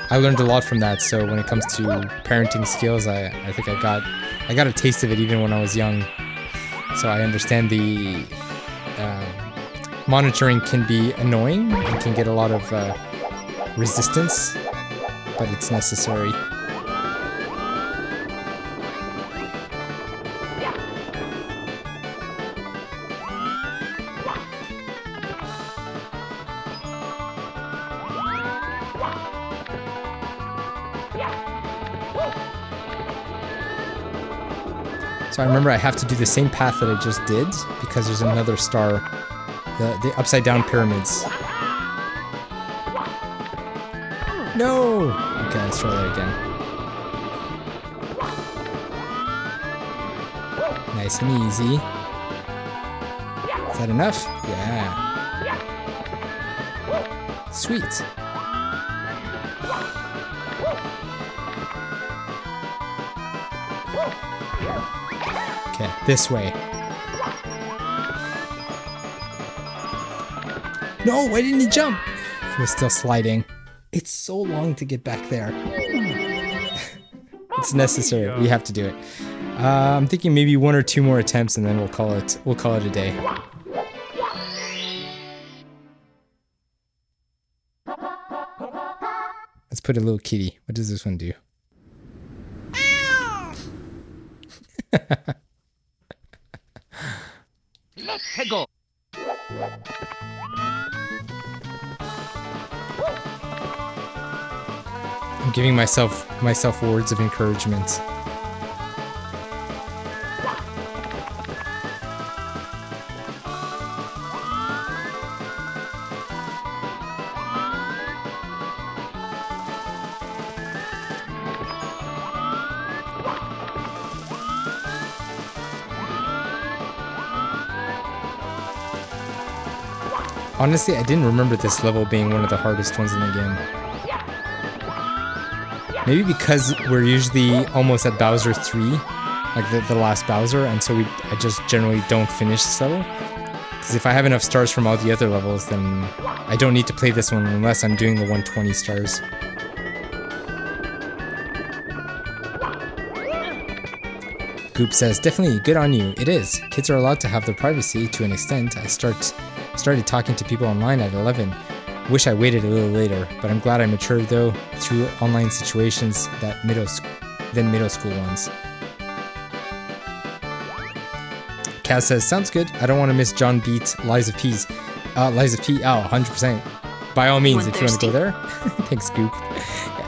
I learned a lot from that. So when it comes to parenting skills, I think I got a taste of it even when I was young. So I understand the monitoring can be annoying and can get a lot of resistance, but it's necessary. So I remember I have to do the same path that I just did because there's another star, the upside down pyramids. No! Okay, let's try that again. Nice and easy. Is that enough? Yeah. Sweet. Okay, this way. No, why didn't he jump? He was still sliding. It's so long to get back there. It's necessary. We have to do it. I'm thinking maybe 1 or 2 more attempts and then we'll call it a day. Let's put a little kitty. What does this one do? Let's go. I'm giving myself words of encouragement. Honestly, I didn't remember this level being one of the hardest ones in the game. Maybe because we're usually almost at Bowser 3, like the last Bowser, and so I just generally don't finish this level. Because if I have enough stars from all the other levels, then I don't need to play this one unless I'm doing the 120 stars. Goop says, definitely, good on you. It is. Kids are allowed to have their privacy to an extent. I started talking to people online at 11. Wish I waited a little later, but I'm glad I matured though through online situations than middle school ones. Kaz says, sounds good. I don't want to miss John Beat Lies of Peas. Lies of P. Oh, 100%. By all means, if you want to go there. Thanks, Goop.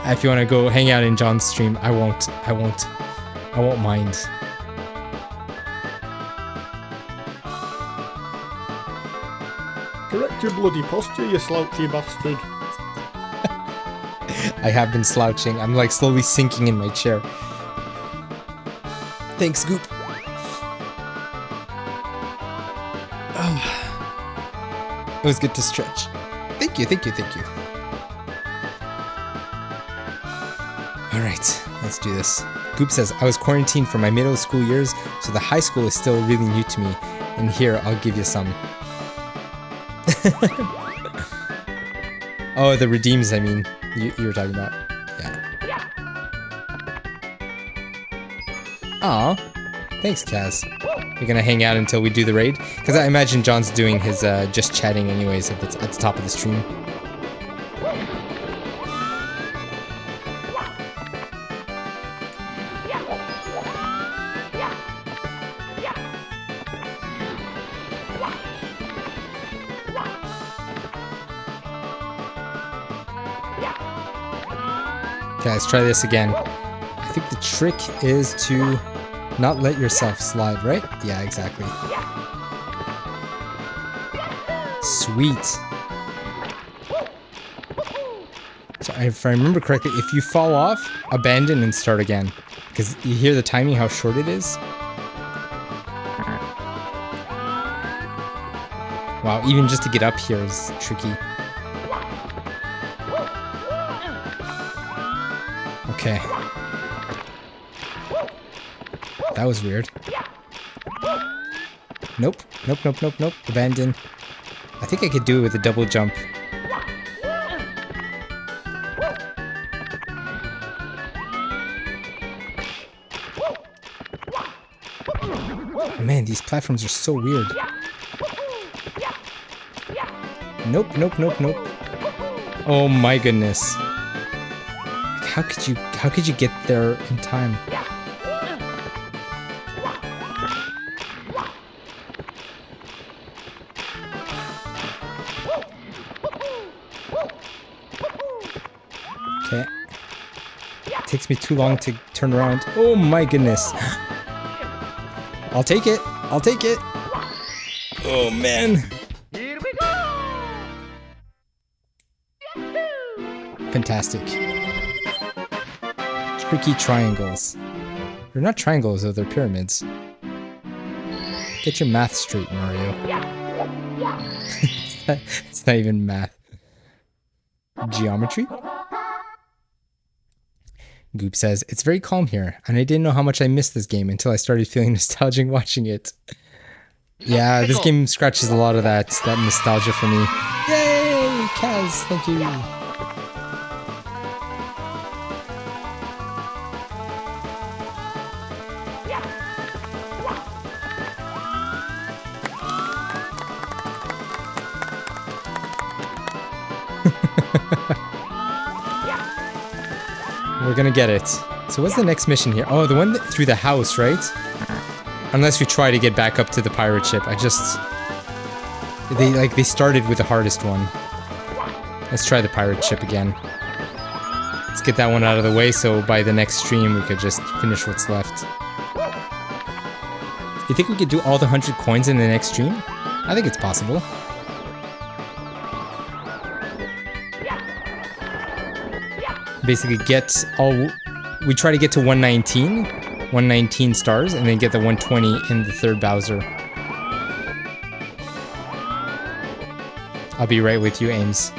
If you want to go hang out in John's stream, I won't mind. Correct your bloody posture, you slouchy bastard. I have been slouching. I'm like slowly sinking in my chair. Thanks, Goop. Oh. It was good to stretch. Thank you. Alright, let's do this. Goop says, I was quarantined for my middle school years, so the high school is still really new to me. And here, I'll give you some. Oh, the redeems, I mean, you were talking about. Yeah. Aw, thanks, Kaz. You're gonna hang out until we do the raid? Because I imagine John's doing his just chatting anyways at the top of the stream. Okay, let's try this again. I think the trick is to not let yourself slide, right? Yeah, exactly. Sweet. So if I remember correctly, if you fall off, abandon and start again. Because you hear the timing, how short it is. Wow, even just to get up here is tricky. Okay. That was weird. Nope. Nope, nope, nope, nope. Abandon. I think I could do it with a double jump. Oh, man, these platforms are so weird. Nope, nope, nope, nope. Oh my goodness. How could you get there in time? Okay. It takes me too long to turn around. Oh my goodness. I'll take it. I'll take it. Oh man. Here we go! Fantastic. Tricky triangles. They're not triangles though, they're pyramids. Get your math straight, Mario. It's not even math. Geometry? Goop says, it's very calm here, and I didn't know how much I missed this game until I started feeling nostalgic watching it. Yeah, this game scratches a lot of that nostalgia for me. Yay! Kaz, thank you. We're gonna get it. So what's the next mission here? Oh, the one through the house, right? Unless we try to get back up to the pirate ship. They started with the hardest one. Let's try the pirate ship again. Let's get that one out of the way so by the next stream we could just finish what's left. You think we could do all the 100 coins in the next stream? I think it's possible. Basically we try to get to 119 stars, and then get the 120 in the third Bowser. I'll be right with you, Ames.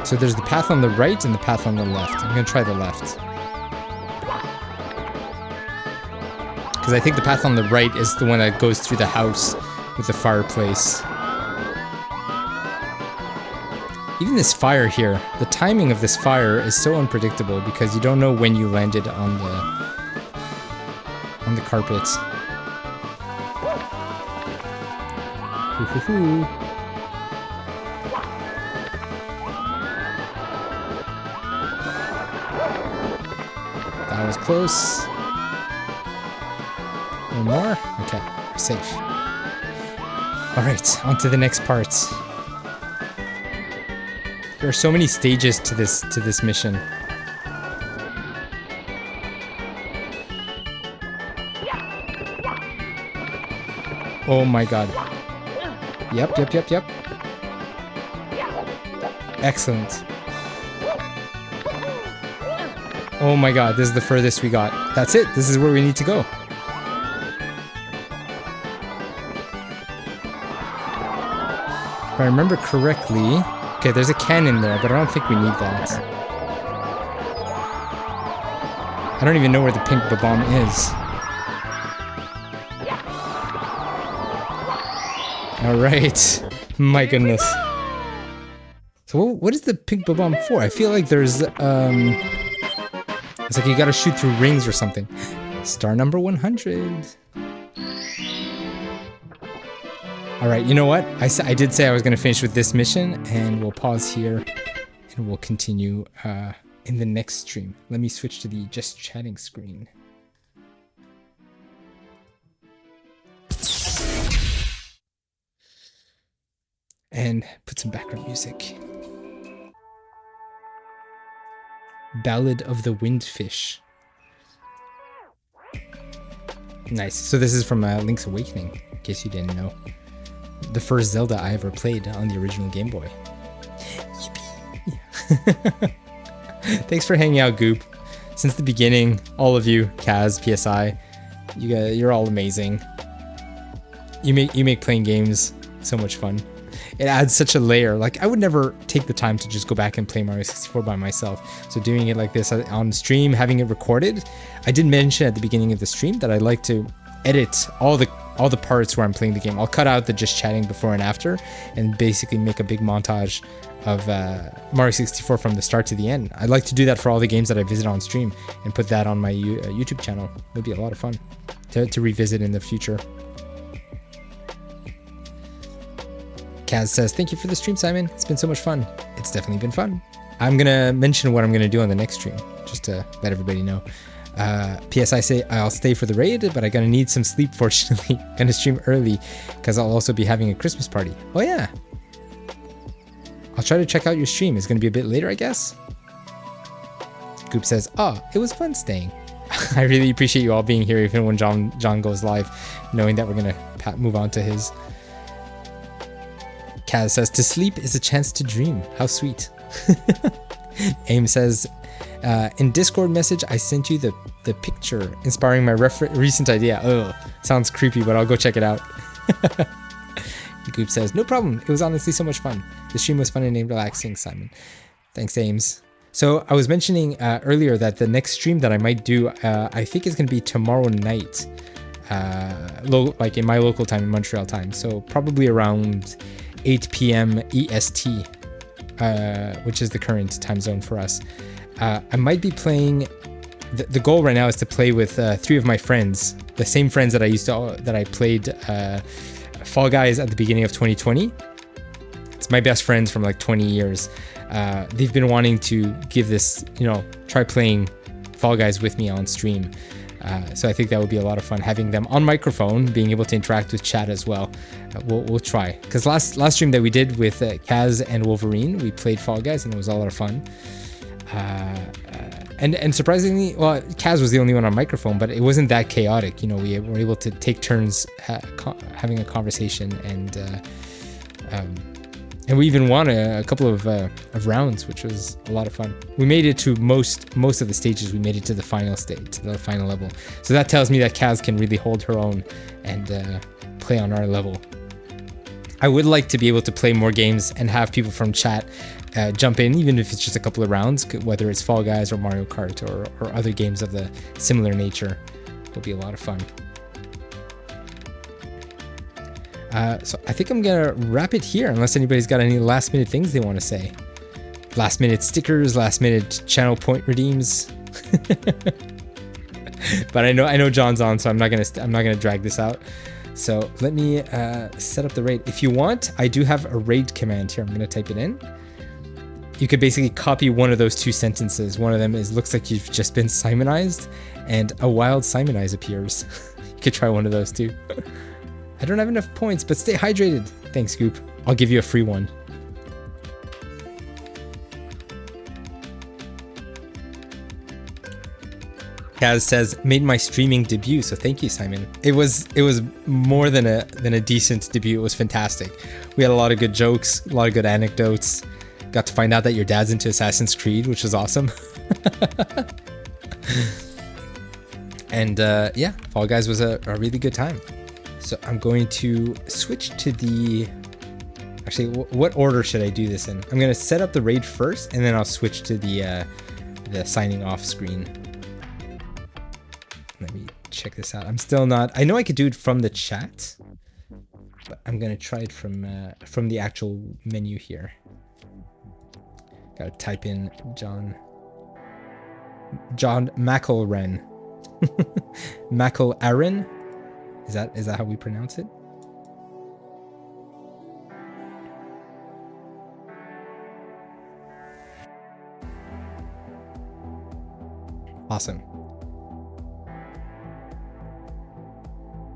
So there's the path on the right and the path on the left. I'm gonna try the left. Because I think the path on the right is the one that goes through the house with the fireplace. Even this fire here, the timing of this fire is so unpredictable because you don't know when you landed on the carpet. Hoo-hoo-hoo. That was close. One more? Okay, we're safe. Alright, on to the next part. There are so many stages to this mission. Oh my god. Yep. Excellent. Oh my god, this is the furthest we got. That's it, this is where we need to go. If I remember correctly... Okay, there's a cannon there, but I don't think we need that. I don't even know where the pink bomb is. Alright. My goodness. So what is the pink bomb for? I feel like there's, it's like you gotta shoot through rings or something. Star number 100. Alright, you know what? I did say I was going to finish with this mission, and we'll pause here, and we'll continue in the next stream. Let me switch to the just chatting screen. And put some background music. Ballad of the Windfish. Nice. So this is from Link's Awakening, in case you didn't know. the first Zelda I ever played on the original Game Boy. Yippee! Thanks for hanging out, Goop. Since the beginning, all of you, Kaz, PSI, you're all amazing. You make playing games so much fun. It adds such a layer. Like, I would never take the time to just go back and play Mario 64 by myself. So doing it like this on stream, having it recorded. I did mention at the beginning of the stream that I like to edit all the parts where I'm playing the game. I'll cut out the just chatting before and after and basically make a big montage of Mario 64 from the start to the end. I'd like to do that for all the games that I visit on stream and put that on my YouTube channel. It'd be a lot of fun to revisit in the future. Kaz says, thank you for the stream, Simon. It's been so much fun. It's definitely been fun. I'm going to mention what I'm going to do on the next stream, just to let everybody know. PSI say I'll stay for the raid, but I'm going to need some sleep, fortunately. Going to stream early because I'll also be having a Christmas party. Oh, yeah. I'll try to check out your stream. It's going to be a bit later, I guess. Goop says, oh, it was fun staying. I really appreciate you all being here, even when John goes live, knowing that we're going to move on to his. Kaz says, to sleep is a chance to dream. How sweet. Aim says, in Discord message, I sent you the picture inspiring my recent idea. Ugh, sounds creepy, but I'll go check it out. Goop says, no problem. It was honestly so much fun. The stream was fun and relaxing, Simon. Thanks, Ames. So I was mentioning earlier that the next stream that I might do, I think is going to be tomorrow night, like in my local time, in Montreal time. So probably around 8 p.m. EST, which is the current time zone for us. I might be playing. The goal right now is to play with 3 of my friends, the same friends that I played Fall Guys at the beginning of 2020. It's my best friends from like 20 years. They've been wanting to give this, try playing Fall Guys with me on stream. So I think that would be a lot of fun, having them on microphone, being able to interact with chat as well. We'll try. Because last stream that we did with Kaz and Wolverine, we played Fall Guys and it was a lot of fun. And surprisingly, well, Kaz was the only one on microphone, but it wasn't that chaotic. We were able to take turns having a conversation, and we even won a couple of rounds, which was a lot of fun. We made it to most of the stages. We made it to the final stage, to the final level. So that tells me that Kaz can really hold her own and play on our level. I would like to be able to play more games and have people from chat jump in, even if it's just a couple of rounds, whether it's Fall Guys or Mario Kart or other games of the similar nature. Will be a lot of fun. So I think I'm gonna wrap it here, unless anybody's got any last minute things they want to say. Last minute stickers, last minute channel point redeems. But I know John's on, so I'm not gonna drag this out. So let me set up the raid. If you want, I do have a raid command here. I'm gonna type it in. You could basically copy one of those 2 sentences. One of them is, looks like you've just been Simonized, and a wild Simonize appears. You could try one of those too. I don't have enough points, but stay hydrated. Thanks, Goop. I'll give you a free one. Kaz says, made my streaming debut, so thank you, Simon. It was more than a decent debut. It was fantastic. We had a lot of good jokes, a lot of good anecdotes. Got to find out that your dad's into Assassin's Creed, which was awesome. And yeah, Fall Guys was a really good time. So I'm going to switch to the... Actually, what order should I do this in? I'm going to set up the raid first, and then I'll switch to the signing off screen. Let me check this out. I'm still not... I know I could do it from the chat, but I'm going to try it from the actual menu here. Gotta type in John McElren. McElaren? Is that how we pronounce it? Awesome.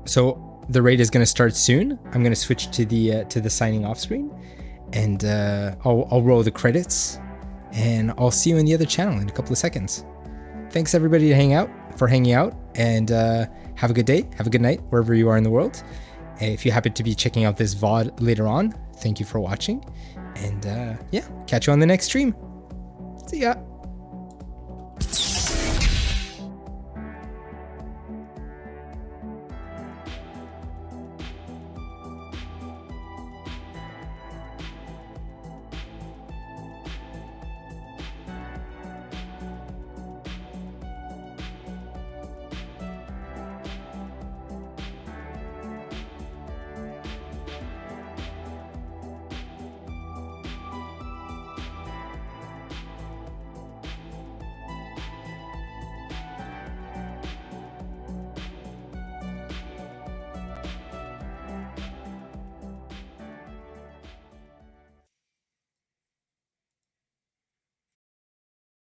So the raid is going to start soon. I'm going to switch to the signing off screen, and I'll roll the credits, and I'll see you in the other channel in a couple of seconds. Thanks everybody for hanging out, and have a good day, have a good night wherever you are in the world, If you happen to be checking out this VOD later on, thank you for watching. And yeah, catch you on the next stream. See ya.